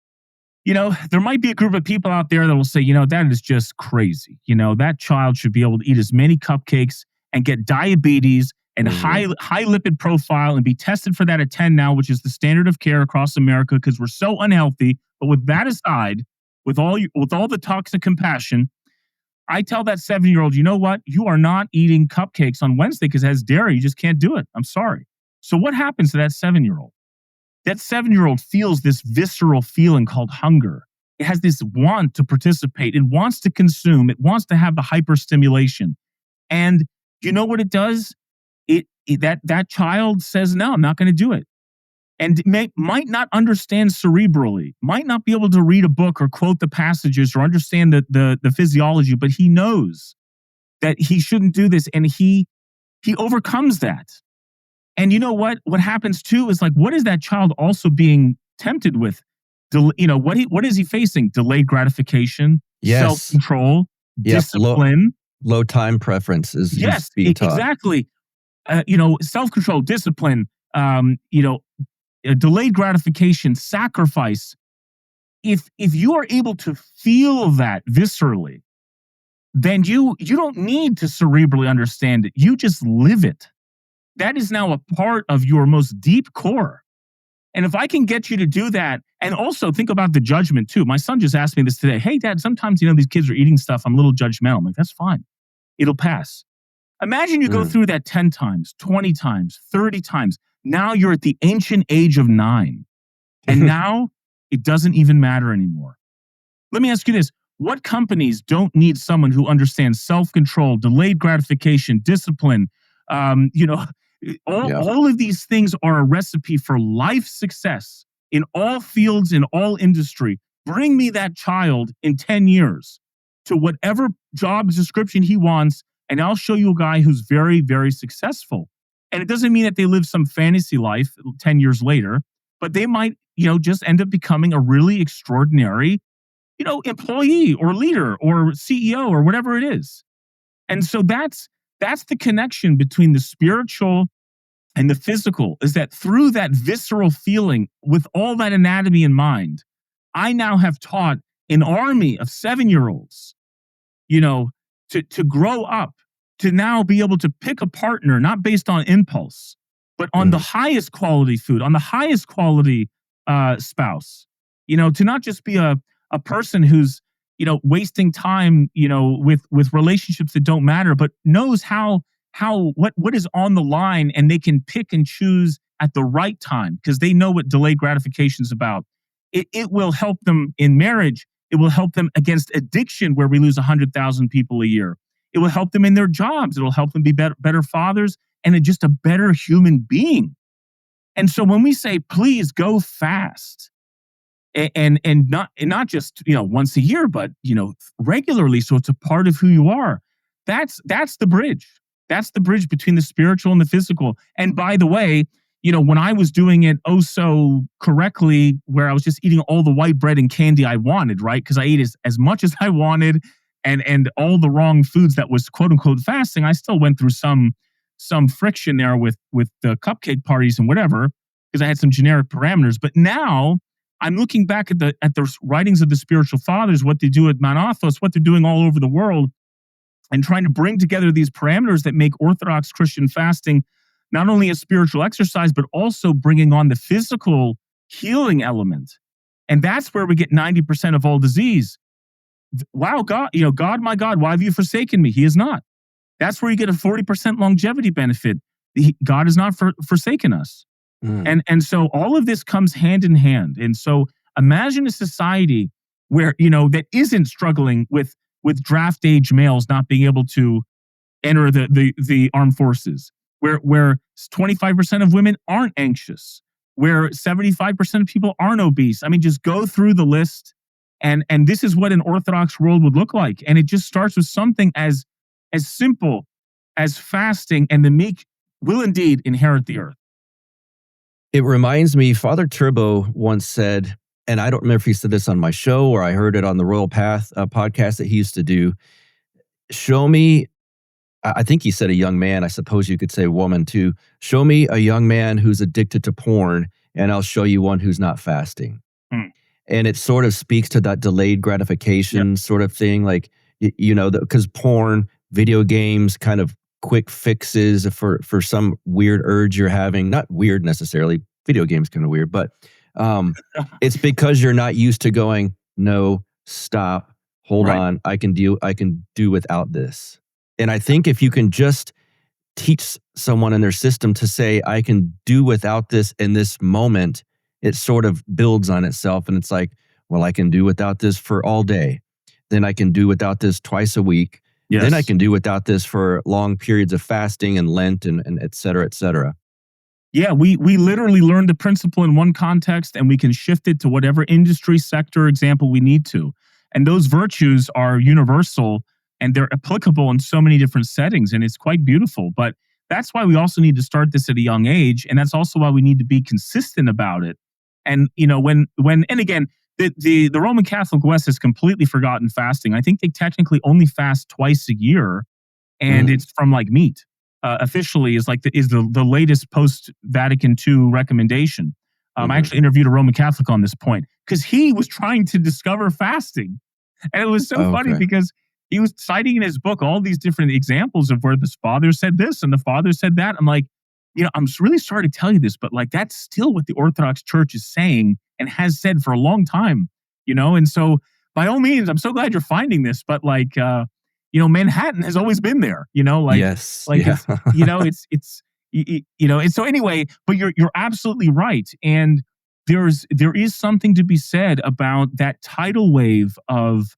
E: there might be a group of people out there that will say, that is just crazy. That child should be able to eat as many cupcakes and get diabetes and high lipid profile and be tested for that at 10 now, which is the standard of care across America because we're so unhealthy. But with that aside, with all the toxic compassion, I tell that 7-year-old, you know what? You are not eating cupcakes on Wednesday because it has dairy. You just can't do it. I'm sorry. So what happens to that 7-year-old? That 7-year-old feels this visceral feeling called hunger. It has this want to participate. It wants to consume. It wants to have the hyperstimulation. And you know what it does? That child says, no, I'm not going to do it. And might not understand cerebrally, might not be able to read a book or quote the passages or understand the physiology, but he knows that he shouldn't do this. And he overcomes that. And you know what? What happens too is, like, what is that child also being tempted with? What is he facing? Delayed gratification, self-control, discipline.
D: Low time preference is being taught.
E: Exactly. Self-control, discipline, delayed gratification, sacrifice. if you are able to feel that viscerally, then you don't need to cerebrally understand it. You just live it. That is now a part of your most deep core. And if I can get you to do that, and also think about the judgment too. My son just asked me this today. Hey, Dad, sometimes, these kids are eating stuff. I'm a little judgmental. I'm like, that's fine. It'll pass. Imagine you go through that 10 times, 20 times, 30 times. Now you're at the ancient age of 9. And now it doesn't even matter anymore. Let me ask you this. What companies don't need someone who understands self-control, delayed gratification, discipline? All of these things are a recipe for life success in all fields, in all industry. Bring me that child in 10 years to whatever job description he wants, and I'll show you a guy who's very, very successful. And it doesn't mean that they live some fantasy life 10 years later, but they might, just end up becoming a really extraordinary, employee or leader or CEO or whatever it is. And so that's the connection between the spiritual and the physical, is that through that visceral feeling with all that anatomy in mind, I now have taught an army of 7-year-olds, to grow up, to now be able to pick a partner, not based on impulse, but on the highest quality food, on the highest quality spouse, to not just be a person who's, wasting time, with relationships that don't matter, but knows what is on the line, and they can pick and choose at the right time because they know what delayed gratification is about. It will help them in marriage. It will help them against addiction, where we lose 100,000 people a year. It will help them in their jobs. It'll help them be better fathers and just a better human being. And so when we say, please go fast, and not just once a year, but regularly, so it's a part of who you are. That's the bridge. That's the bridge between the spiritual and the physical. And by the way, when I was doing it so correctly, where I was just eating all the white bread and candy I wanted, right? Because I ate as much as I wanted, and all the wrong foods that was quote unquote fasting, I still went through some friction there with the cupcake parties and whatever, because I had some generic parameters. But now I'm looking back at the writings of the spiritual fathers, what they do at Mount Athos, what they're doing all over the world, and trying to bring together these parameters that make Orthodox Christian fasting not only a spiritual exercise, but also bringing on the physical healing element. And that's where we get 90% of all disease. Wow, God, God, my God, why have you forsaken me? He is not. That's where you get a 40% longevity benefit. God has not forsaken us. And so all of this comes hand in hand. And so imagine a society where, that isn't struggling with draft age males not being able to enter the armed forces, where 25% of women aren't anxious, where 75% of people aren't obese. I mean, just go through the list, and this is what an Orthodox world would look like. And it just starts with something as simple as fasting, and the meek will indeed inherit the earth.
D: It reminds me, Father Turbo once said, and I don't remember if he said this on my show or I heard it on the Royal Path podcast that he used to do. Show me, I think he said a young man, I suppose you could say woman too. Show me a young man who's addicted to porn, and I'll show you one who's not fasting. And it sort of speaks to that delayed gratification sort of thing. Like, because porn, video games, kind of quick fixes for some weird urge you're having. Not weird necessarily. Video games kind of weird, but it's because you're not used to going, no, stop, hold on, I can do without this. And I think if you can just teach someone in their system to say, I can do without this in this moment, it sort of builds on itself. And it's like, well, I can do without this for all day. Then I can do without this twice a week. Yes. Then I can do without this for long periods of fasting and Lent and et cetera, et cetera.
E: Yeah, we literally learn the principle in one context, and we can shift it to whatever industry, sector, example we need to. And those virtues are universal, and they're applicable in so many different settings, and it's quite beautiful. But that's why we also need to start this at a young age, and that's also why we need to be consistent about it. And when and again, the Roman Catholic West has completely forgotten fasting. I think they technically only fast twice a year, and it's from like meat. Officially is the latest post Vatican II recommendation. I actually interviewed a Roman Catholic on this point. because he was trying to discover fasting. And it was so funny because he was citing in his book all these different examples of where the father said this and the father said that. I'm like, I'm really sorry to tell you this, but like that's still what the Orthodox Church is saying and has said for a long time, And so by all means, I'm so glad you're finding this, but like, Manhattan has always been there,
D: Yes.
E: it's, and so anyway, but you're absolutely right. And there is something to be said about that tidal wave of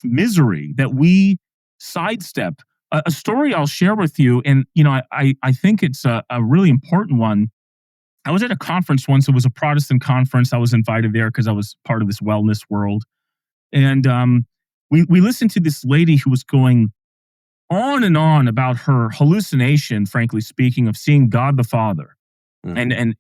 E: misery that we sidestep. A story I'll share with you, and I think it's a really important one. I was at a conference once. It was a Protestant conference. I was invited there because I was part of this wellness world, and we listened to this lady who was going on and on about her hallucination, frankly speaking, of seeing God the Father. And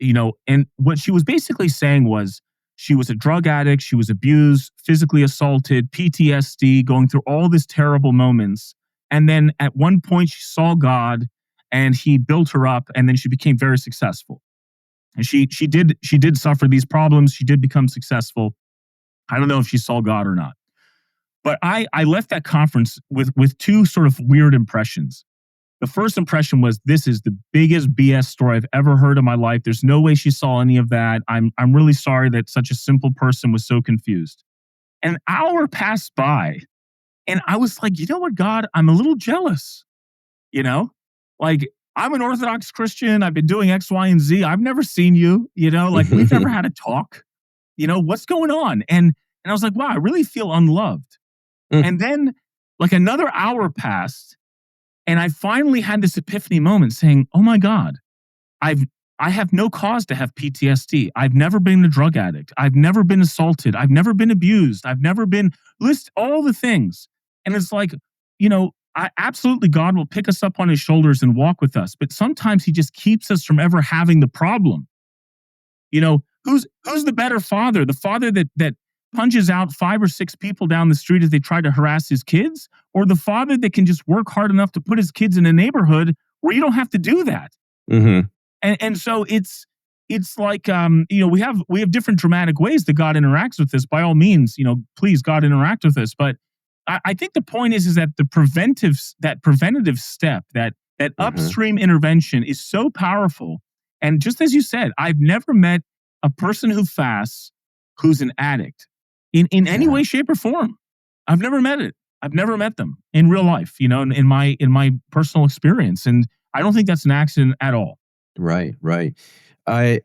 E: what she was basically saying was she was a drug addict, she was abused, physically assaulted, PTSD, going through all these terrible moments. And then at one point she saw God and he built her up, and then she became very successful. And she did suffer these problems, she did become successful. I don't know if she saw God or not. But I left that conference with two sort of weird impressions. The first impression was, this is the biggest BS story I've ever heard in my life. There's no way she saw any of that. I'm really sorry that such a simple person was so confused. An hour passed by, and I was like, you know what, God? I'm a little jealous. Like, I'm an Orthodox Christian. I've been doing X, Y, and Z. I've never seen you. Like, we've never had a talk. What's going on? And I was like, wow, I really feel unloved. And then like another hour passed, and I finally had this epiphany moment saying, oh my God, I have no cause to have PTSD. I've never been a drug addict. I've never been assaulted. I've never been abused. I've never been, list all the things. And it's like, absolutely God will pick us up on his shoulders and walk with us. But sometimes he just keeps us from ever having the problem. Who's the better father? The father that punches out 5 or 6 people down the street as they try to harass his kids, or the father that can just work hard enough to put his kids in a neighborhood where you don't have to do that.
D: Mm-hmm.
E: And so it's like, we have different dramatic ways that God interacts with us. By all means, please, God, interact with us. But I think the point is that that preventative step, that upstream intervention is so powerful. And just as you said, I've never met a person who fasts who's an addict in any way, shape, or form. I've never met it. I've never met them in real life, in my personal experience. And I don't think that's an accident at all.
D: Right. I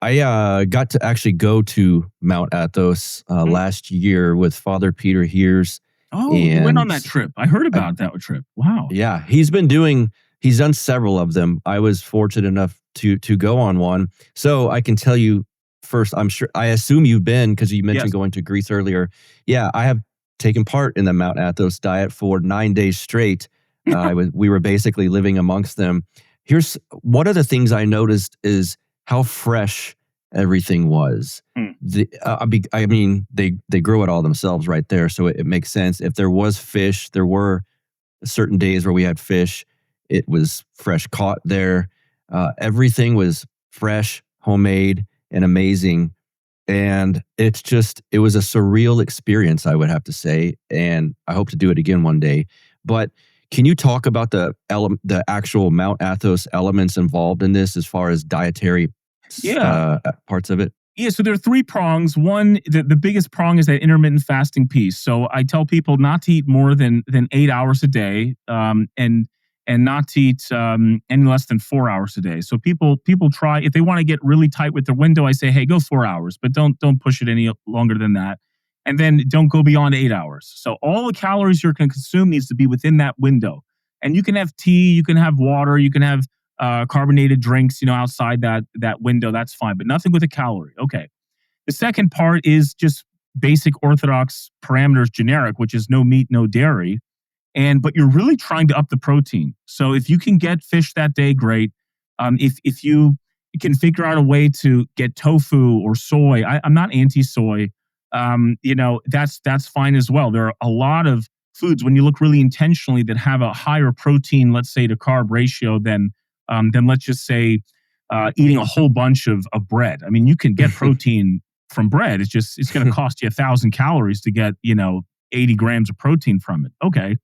D: got to actually go to Mount Athos last year with Father Peter Heers.
E: Oh, you went on that trip. I heard about that trip. Wow.
D: Yeah, he's done several of them. I was fortunate enough to go on one. So I can tell you first, I assume you've been, because you mentioned going to Greece earlier. Yeah, I have taken part in the Mount Athos Diet for 9 days straight. We were basically living amongst them. Here's one of the things I noticed is how fresh everything was. They grow it all themselves right there, so it makes sense. If there was fish, there were certain days where we had fish. It was fresh caught there. Everything was fresh, homemade, and amazing. And it was a surreal experience, I would have to say. And I hope to do it again one day. But can you talk about the actual Mount Athos elements involved in this as far as dietary parts of it?
E: Yeah, so there are 3 prongs. One, the biggest prong is that intermittent fasting piece. So I tell people not to eat more than 8 hours a day, and not to eat any less than 4 hours a day. So people try, if they want to get really tight with their window, I say, hey, go 4 hours, but don't push it any longer than that. And then don't go beyond 8 hours. So all the calories you're going to consume needs to be within that window. And you can have tea, you can have water, you can have carbonated drinks, outside that window. That's fine, but nothing with a calorie. Okay. The second part is just basic Orthodox parameters, generic, which is no meat, no dairy. But you're really trying to up the protein. So if you can get fish that day, great. If you can figure out a way to get tofu or soy, I'm not anti-soy. That's fine as well. There are a lot of foods, when you look really intentionally, that have a higher protein, let's say, to carb ratio than let's just say eating a whole bunch of bread. I mean, you can get protein from bread. It's going to cost you 1,000 calories to get, 80 grams of protein from it. Okay.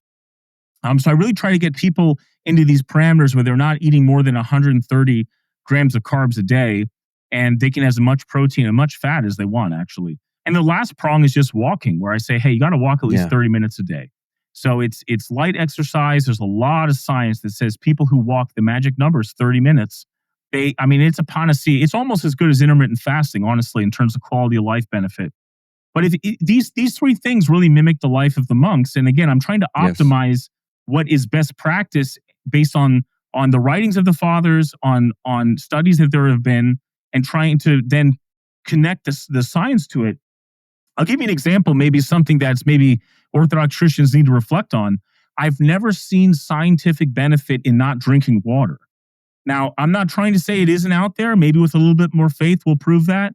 E: So I really try to get people into these parameters where they're not eating more than 130 grams of carbs a day, and they can have as much protein and much fat as they want, actually. And the last prong is just walking, where I say, hey, you got to walk at least 30 minutes a day. So it's light exercise. There's a lot of science that says people who walk, the magic number is 30 minutes. It's a panacea. It's almost as good as intermittent fasting, honestly, in terms of quality of life benefit. But these three things really mimic the life of the monks. And again, I'm trying to optimize what is best practice based on the writings of the fathers, on studies that there have been, and trying to then connect the science to it. I'll give you an example, maybe something that's maybe Orthodox Christians need to reflect on. I've never seen scientific benefit in not drinking water. Now, I'm not trying to say it isn't out there. Maybe with a little bit more faith, we'll prove that.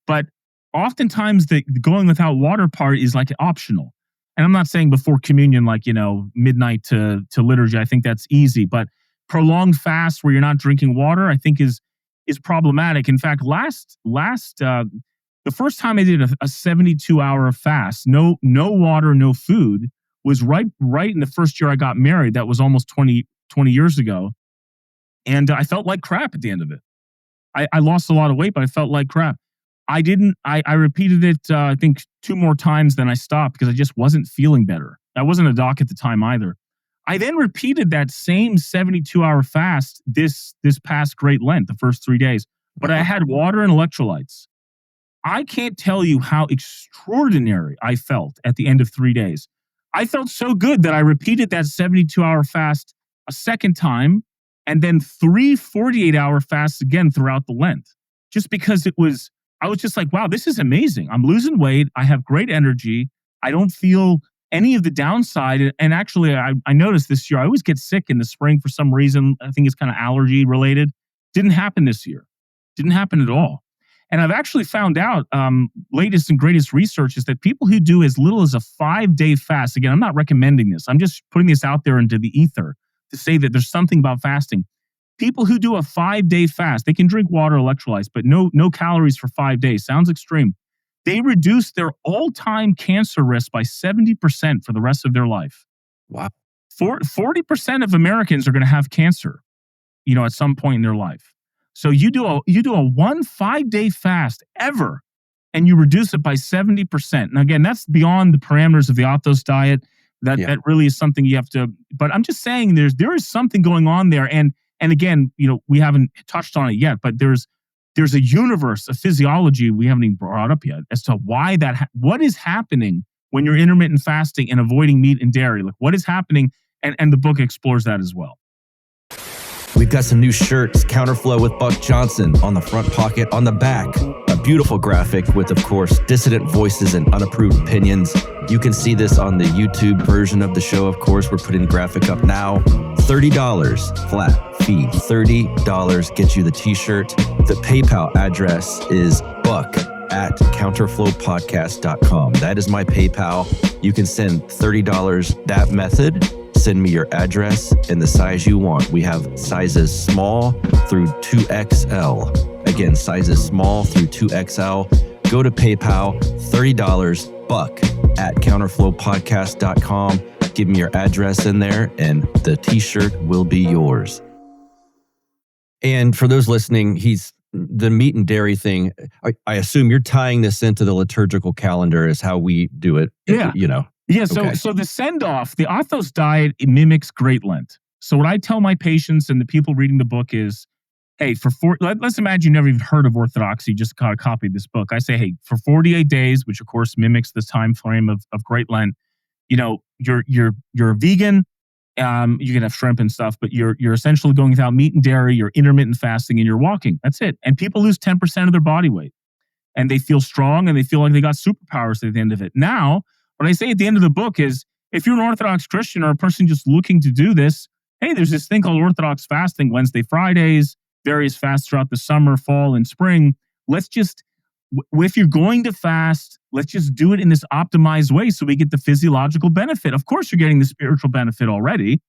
E: But oftentimes the going without water part is like optional. And I'm not saying before communion, like, midnight to liturgy. I think that's easy. But prolonged fast where you're not drinking water, I think is problematic. In fact, the first time I did a 72-hour fast, no water, no food, was right in the first year I got married. That was almost 20 years ago. And I felt like crap at the end of it. I lost a lot of weight, but I felt like crap. I repeated it, I think 2 more times, then I stopped because I just wasn't feeling better. I wasn't a doc at the time either. I then repeated that same 72-hour fast this past Great Lent, the first 3 days, but I had water and electrolytes. I can't tell you how extraordinary I felt at the end of 3 days. I felt so good that I repeated that 72-hour fast a second time, and then 3 48-hour fasts again throughout the Lent, just because I was just like, wow, this is amazing. I'm losing weight. I have great energy. I don't feel any of the downside. And actually, I noticed this year, I always get sick in the spring for some reason. I think it's kind of allergy related. Didn't happen this year. Didn't happen at all. And I've actually found out, latest and greatest research is that people who do as little as a 5-day fast, again, I'm not recommending this. I'm just putting this out there into the ether to say that there's something about fasting. People who do a 5-day fast, they can drink water, electrolytes, but no calories for 5 days. Sounds extreme. They reduce their all-time cancer risk by 70% for the rest of their life.
D: Wow.
E: 40% of Americans are going to have cancer, at some point in their life. So you do a 5-day fast ever, and you reduce it by 70%. And again, that's beyond the parameters of the Athos Diet. That really is something you have to. But I'm just saying, there is something going on there, and again, we haven't touched on it yet, but there's a universe of physiology we haven't even brought up yet as to why what is happening when you're intermittent fasting and avoiding meat and dairy. Like, what is happening? And the book explores that as well.
D: We've got some new shirts, Counterflow with Buck Johnson on the front pocket, on the back. A beautiful graphic with, of course, dissident voices and unapproved opinions. You can see this on the YouTube version of the show, of course. We're putting the graphic up now. $30 flat fee. $30 gets you the t-shirt. The PayPal address is buck@counterflowpodcast.com. That is my PayPal. You can send $30 that method. Send me your address and the size you want. We have sizes small through 2XL. Again, sizes small through 2XL. Go to PayPal, $30 buck@counterflowpodcast.com. Give me your address in there and the t-shirt will be yours. And for those listening, the meat and dairy thing, I assume you're tying this into the liturgical calendar is how we do it.
E: Yeah. Yeah, so the send-off, the Athos Diet, it mimics Great Lent. So what I tell my patients and the people reading the book is, hey, let's imagine you never even heard of Orthodoxy, just got a copy of this book. I say, hey, for 48 days, which of course mimics the time frame of Great Lent, you're a vegan, you can have shrimp and stuff, but you're essentially going without meat and dairy, you're intermittent fasting, and you're walking. That's it. And people lose 10% of their body weight. And they feel strong, and they feel like they got superpowers at the end of it. Now, what I say at the end of the book is, if you're an Orthodox Christian or a person just looking to do this, hey, there's this thing called Orthodox fasting, Wednesday, Fridays, various fasts throughout the summer, fall, and spring. Let's just, if you're going to fast, let's just do it in this optimized way so we get the physiological benefit. Of course, you're getting the spiritual benefit already,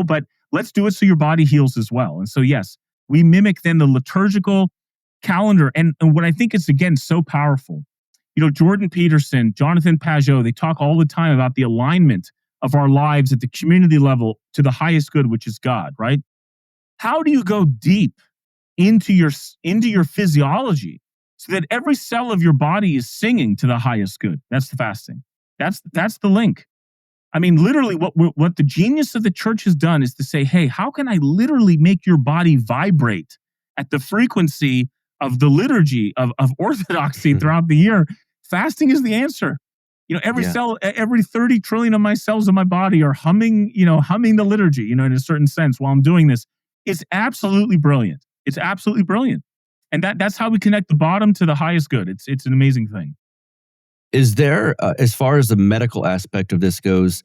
E: but let's do it so your body heals as well. And so, yes, we mimic then the liturgical calendar. And what I think is, again, so powerful Jordan Peterson, Jonathan Pajot, they talk all the time about the alignment of our lives at the community level to the highest good, which is God, right? How do you go deep into your physiology so that every cell of your body is singing to the highest good? That's the fasting. That's the link. I mean, literally, what the genius of the church has done is to say, hey, how can I literally make your body vibrate at the frequency of the liturgy of orthodoxy throughout the year? Fasting is the answer. Every cell, every 30 trillion of my cells in my body are humming the liturgy, in a certain sense while I'm doing this. It's absolutely brilliant. It's absolutely brilliant. And that's how we connect the bottom to the highest good. It's an amazing thing.
D: Is there, as far as the medical aspect of this goes,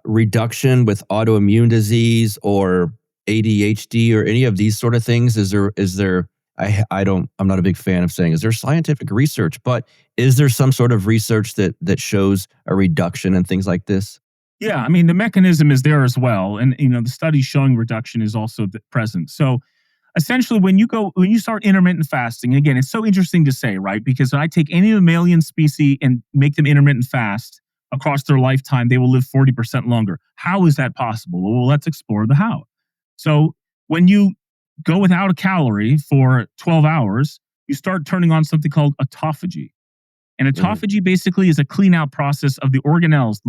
D: reduction with autoimmune disease or ADHD or any of these sort of things? Is there? I'm not a big fan of saying, is there scientific research, but is there some sort of research that shows a reduction in things like this?
E: Yeah, I mean, the mechanism is there as well. And, the study showing reduction is also present. So essentially, when you start intermittent fasting, again, it's so interesting to say, right? Because when I take any of the mammalian species and make them intermittent fast across their lifetime, they will live 40% longer. How is that possible? Well, let's explore the how. So when you go without a calorie for 12 hours, you start turning on something called autophagy. And autophagy basically is a clean out process of the organelles,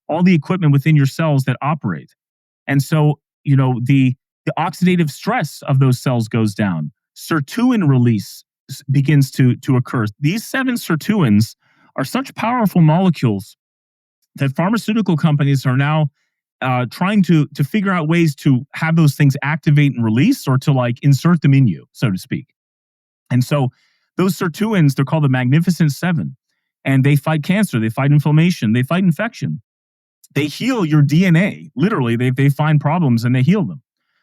E: all the equipment within your cells that operate. And so, the oxidative stress of those cells goes down. Sirtuin release begins to occur. These 7 sirtuins are such powerful molecules that pharmaceutical companies are now trying to figure out ways to have those things activate and release, or to insert them in you, so to speak. And so those sirtuins, they're called the Magnificent Seven, and they fight cancer, they fight inflammation, they fight infection. They heal your DNA. Literally, they find problems and they heal them.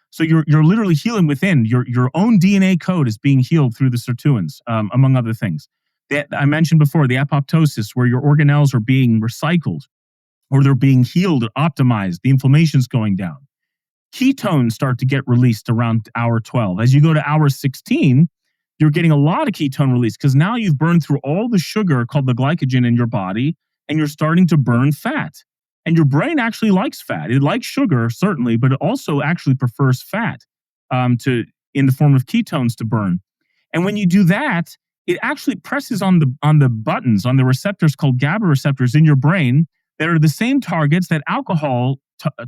E: So you're literally healing within. Your own DNA code is being healed through the sirtuins, among other things. That I mentioned before, the apoptosis, where your organelles are being recycled, or they're being healed or optimized. The inflammation's going down. Ketones start to get released around hour 12. As you go to hour 16, you're getting a lot of ketone release because now you've burned through all the sugar called the glycogen in your body, and you're starting to burn fat. And your brain actually likes fat. It likes sugar, certainly, but it also actually prefers fat in the form of ketones to burn. And when you do that, it actually presses on the buttons, on the receptors called GABA receptors in your brain that are the same targets that alcohol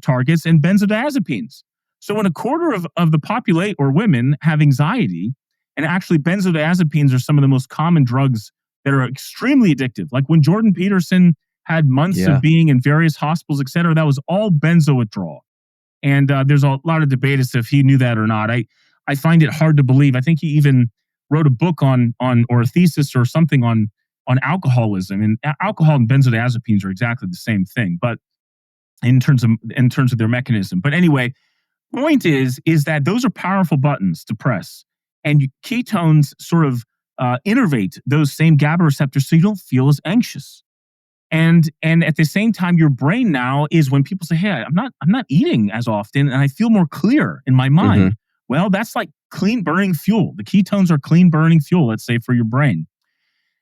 E: targets and benzodiazepines. So when a quarter of the population or women have anxiety, and actually benzodiazepines are some of the most common drugs that are extremely addictive. Like when Jordan Peterson had months of being in various hospitals, et cetera, that was all benzo withdrawal. And there's a lot of debate as to if he knew that or not. I find it hard to believe. I think he even wrote a book or a thesis or something on alcoholism. And alcohol and benzodiazepines are exactly the same thing, but in terms of their mechanism. But anyway, point is that those are powerful buttons to press, and ketones sort of innervate those same GABA receptors, so you don't feel as anxious. And at the same time, your brain now is, when people say, "Hey, I'm not eating as often, and I feel more clear in my mind." Mm-hmm. Well, that's like clean burning fuel. The ketones are clean burning fuel, let's say, for your brain.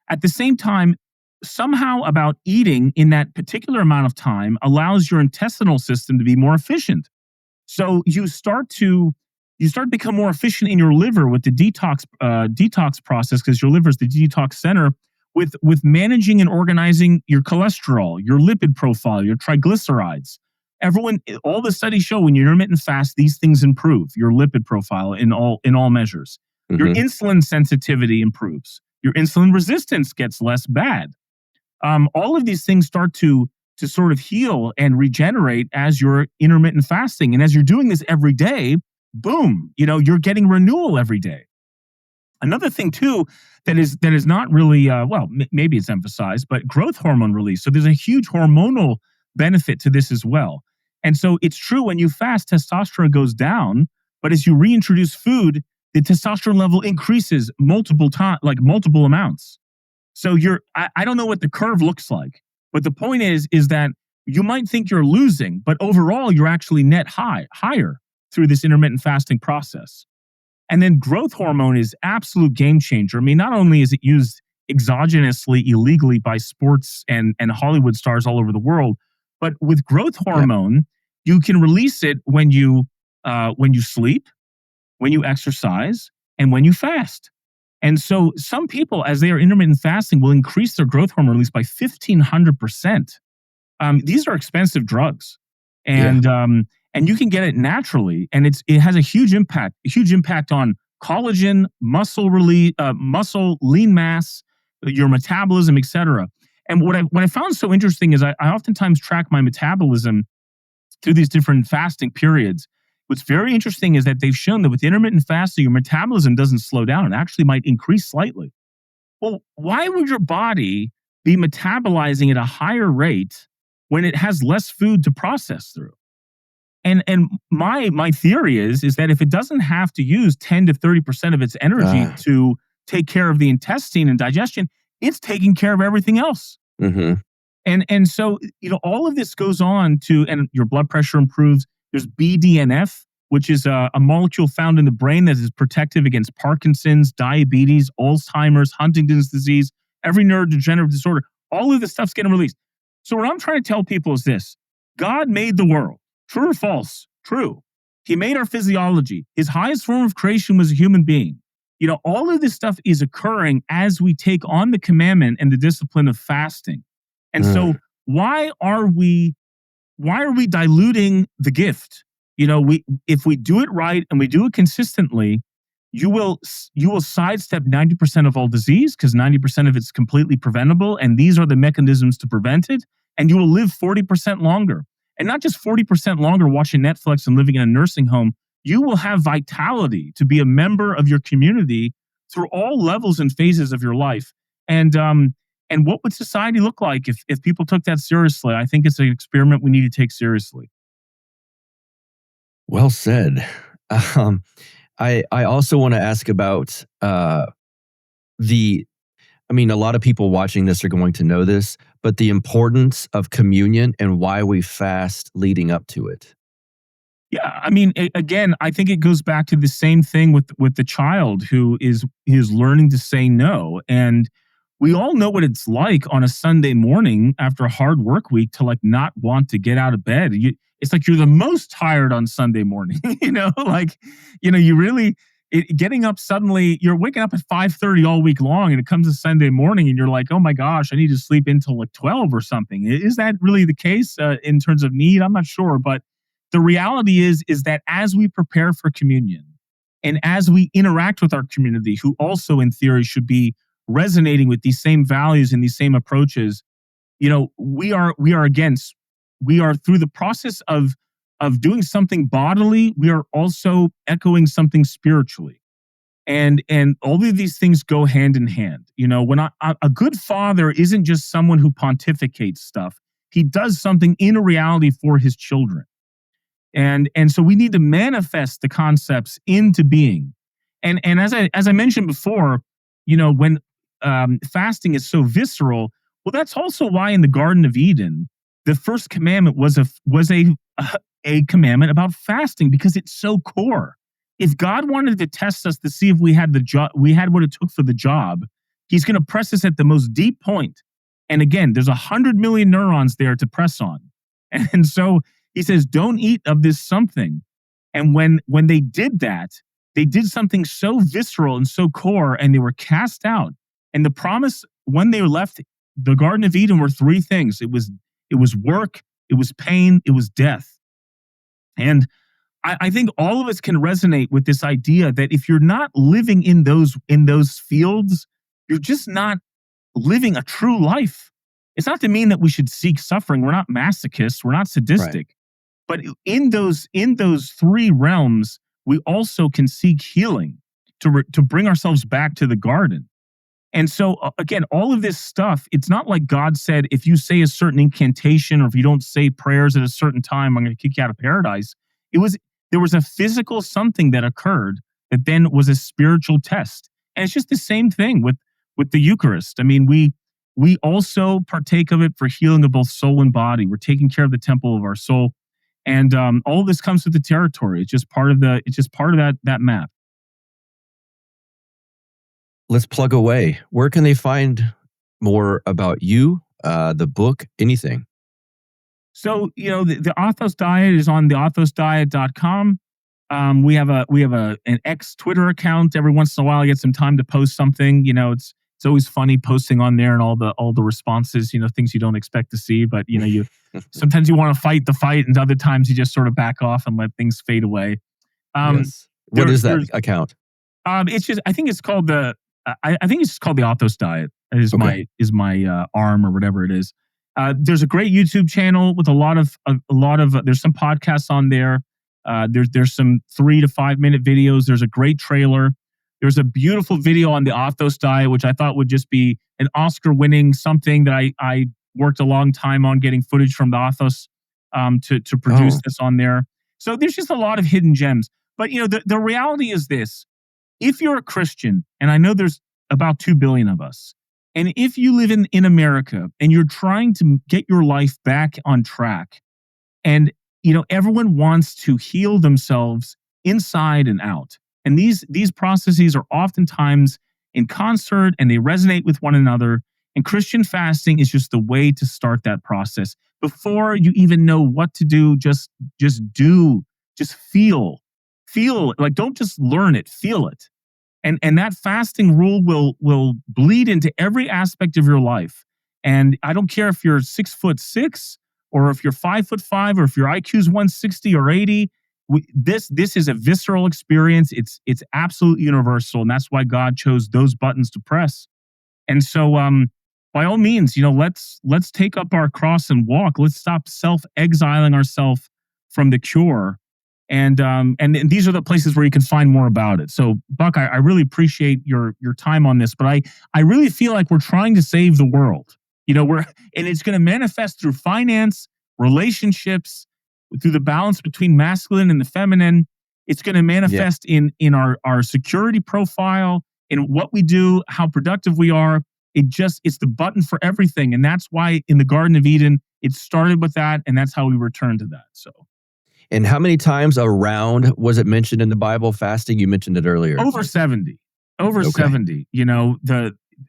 E: At the same time, somehow about eating in that particular amount of time allows your intestinal system to be more efficient. So you start to become more efficient in your liver with the detox process, because your liver is the detox center, with managing and organizing your cholesterol, your lipid profile, your triglycerides. All the studies show when you intermittent fast, these things improve your lipid profile in all measures. Mm-hmm. Your insulin sensitivity improves. Your insulin resistance gets less bad. All of these things start to sort of heal and regenerate as you're intermittent fasting. And as you're doing this every day, boom, you're getting renewal every day. Another thing too that is not really maybe it's emphasized, but growth hormone release. So there's a huge hormonal benefit to this as well. And so it's true, when you fast, testosterone goes down, but as you reintroduce food, the testosterone level increases multiple amounts. So I don't know what the curve looks like, but the point is that you might think you're losing, but overall you're actually net higher through this intermittent fasting process. And then growth hormone is absolute game changer. I mean, not only is it used exogenously, illegally by sports and Hollywood stars all over the world. But with growth hormone, you can release it when you sleep, when you exercise, and when you fast. And so some people, as they are intermittent fasting, will increase their growth hormone release by 1,500%. These are expensive drugs, and you can get it naturally, and it has a huge impact on collagen, muscle release, muscle lean mass, your metabolism, etc. And what I found so interesting is I oftentimes track my metabolism through these different fasting periods. What's very interesting is that they've shown that with intermittent fasting, your metabolism doesn't slow down. It actually might increase slightly. Well, why would your body be metabolizing at a higher rate when it has less food to process through? And my theory is that if it doesn't have to use 10 to 30% of its energy to take care of the intestine and digestion, it's taking care of everything else.
D: Mm-hmm.
E: And so, all of this goes on and your blood pressure improves. There's BDNF, which is a molecule found in the brain that is protective against Parkinson's, diabetes, Alzheimer's, Huntington's disease, every neurodegenerative disorder. All of this stuff's getting released. So what I'm trying to tell people is this: God made the world. True or false? True. He made our physiology. His highest form of creation was a human being. All of this stuff is occurring as we take on the commandment and the discipline of fasting. And so why are we diluting the gift? If we do it right and we do it consistently, you will sidestep 90% of all disease, because 90% of it's completely preventable, and these are the mechanisms to prevent it, and you will live 40% longer. And not just 40% longer watching Netflix and living in a nursing home. You will have vitality to be a member of your community through all levels and phases of your life. And what would society look like if people took that seriously? I think it's an experiment we need to take seriously.
D: Well said. I also want to ask about a lot of people watching this are going to know this, but the importance of communion and why we fast leading up to it.
E: Yeah, again, I think it goes back to the same thing with the child who is learning to say no. And we all know what it's like on a Sunday morning after a hard work week to not want to get out of bed. It's like you're the most tired on Sunday morning, getting up suddenly, you're waking up at 5:30 all week long, and it comes to Sunday morning and you're like, oh my gosh, I need to sleep until 12 or something. Is that really the case in terms of need? I'm not sure. But the reality is that as we prepare for communion and as we interact with our community, who also in theory should be resonating with these same values and these same approaches, we are through the process of doing something bodily, we are also echoing something spiritually. And all of these things go hand in hand. When a good father isn't just someone who pontificates stuff. He does something in a reality for his children. And so we need to manifest the concepts into being. And as I mentioned before, when fasting is so visceral, well, that's also why in the Garden of Eden, the first commandment was a commandment about fasting, because it's so core. If God wanted to test us to see if we had what it took for the job, he's going to press us at the most deep point. And again, there's 100 million neurons there to press on. And so he says, don't eat of this something. And when they did that, they did something so visceral and so core, and they were cast out. And the promise when they left the Garden of Eden were three things. It was work, it was pain, it was death. And I think all of us can resonate with this idea that if you're not living in those fields, you're just not living a true life. It's not to mean that we should seek suffering. We're not masochists. We're not sadistic. Right. But in those three realms, we also can seek healing to bring ourselves back to the garden. And so, again, all of this stuff, it's not like God said, if you say a certain incantation or if you don't say prayers at a certain time, I'm going to kick you out of paradise. There was a physical something that occurred that then was a spiritual test. And it's just the same thing with the Eucharist. We also partake of it for healing of both soul and body. We're taking care of the temple of our soul. And all of this comes with the territory. It's just part of that map.
D: let's plug away. Where can they find more about you, the book, anything?
E: So, the Athos Diet is on the athosdiet.com. We have an ex Twitter account. Every once in a while, I get some time to post something. It's always funny posting on there and all the responses. Things you don't expect to see. But you sometimes you want to fight the fight, and other times you just sort of back off and let things fade away.
D: Yes. What is that account?
E: It's just I think it's called the Athos Diet. Is my arm or whatever it is. There's a great YouTube channel with a lot of there's some podcasts on there. There's some 3 to 5 minute videos. There's a great trailer. There's a beautiful video on the Athos Diet, which I thought would just be an Oscar-winning something that I worked a long time on getting footage from the Athos to produce this on there. So there's just a lot of hidden gems. But the reality is this: if you're a Christian, and I know there's about 2 billion of us, and if you live in America and you're trying to get your life back on track, and everyone wants to heal themselves inside and out. And these processes are oftentimes in concert and they resonate with one another. And Christian fasting is just the way to start that process. Before you even know what to do, just do, just feel. Like, don't just learn it, feel it. And that fasting rule will bleed into every aspect of your life. And I don't care if you're 6'6", or if you're 5'5", or if your IQ is 160 or 80. This is a visceral experience. It's absolutely universal, and that's why God chose those buttons to press. And so, by all means, let's take up our cross and walk. Let's stop self-exiling ourselves from the cure. And these are the places where you can find more about it. So, Buck, I really appreciate your time on this, but I really feel like we're trying to save the world. And it's going to manifest through finance, relationships, through the balance between masculine and the feminine. It's going to manifest in our security profile, in what we do, how productive we are. It's the button for everything. And that's why in the Garden of Eden, it started with that. And that's how we return to that. So.
D: And how many times around was it mentioned in the Bible, fasting? You mentioned it earlier.
E: Over 70. 70.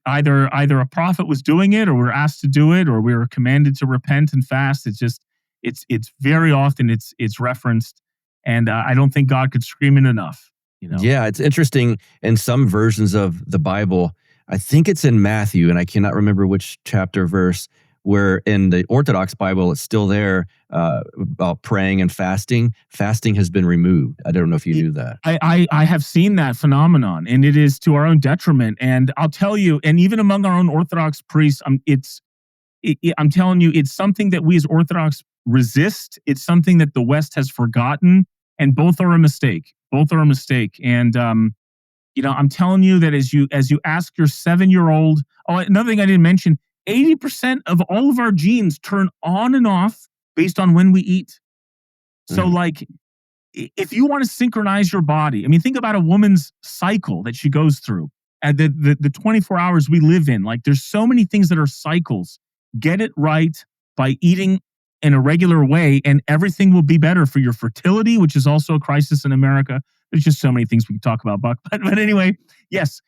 E: Either a prophet was doing it, or we were asked to do it, or we were commanded to repent and fast. It's very often it's referenced, and I don't think God could scream it enough.
D: Yeah, it's interesting. In some versions of the Bible, I think it's in Matthew, and I cannot remember which chapter verse, where in the Orthodox Bible it's still there about praying and fasting. Fasting has been removed. I don't know if you knew that.
E: I have seen that phenomenon, and it is to our own detriment. And I'll tell you, and even among our own Orthodox priests, I'm telling you, it's something that we as Orthodox resist. It's something that the West has forgotten, and both are a mistake. And I'm telling you that as you ask your 7-year-old. Oh, another thing I didn't mention: 80% of all of our genes turn on and off based on when we eat. So, like, if you want to synchronize your body, think about a woman's cycle that she goes through, and the 24 hours we live in. Like, there's so many things that are cycles. Get it right by eating in a regular way, and everything will be better for your fertility, which is also a crisis in America. There's just so many things we can talk about, Buck. But anyway, yes,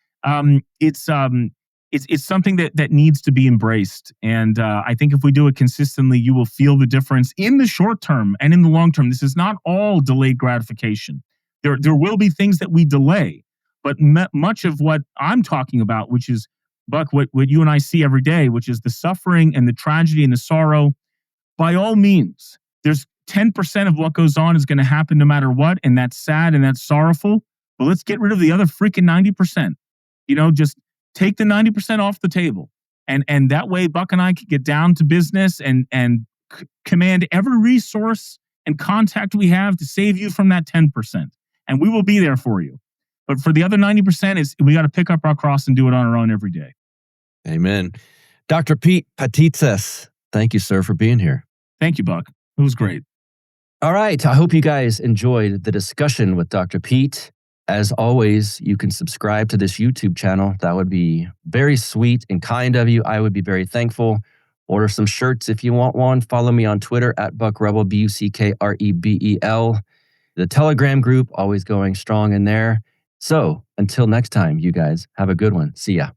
E: it's something that needs to be embraced. And I think if we do it consistently, you will feel the difference in the short term and in the long term. This is not all delayed gratification. There will be things that we delay, but much of what I'm talking about, which is, Buck, what you and I see every day, which is the suffering and the tragedy and the sorrow, by all means, there's 10% of what goes on is going to happen no matter what, and that's sad and that's sorrowful. But let's get rid of the other freaking 90%. Just take the 90% off the table. And that way, Buck and I can get down to business and command every resource and contact we have to save you from that 10%. And we will be there for you. But for the other 90%, we got to pick up our cross and do it on our own every day.
D: Amen. Dr. Pete Patitsas, thank you, sir, for being here.
E: Thank you, Buck. It was great.
D: All right. I hope you guys enjoyed the discussion with Dr. Pete. As always, you can subscribe to this YouTube channel. That would be very sweet and kind of you. I would be very thankful. Order some shirts if you want one. Follow me on Twitter at BuckRebel, BuckRebel. The Telegram group, always going strong in there. So until next time, you guys have a good one. See ya.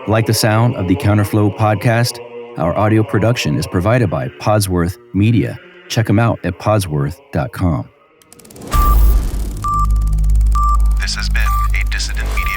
D: Like the sound of the Counterflow podcast? Our audio production is provided by Podsworth Media. Check them out at podsworth.com.
C: This has been a Dissident Media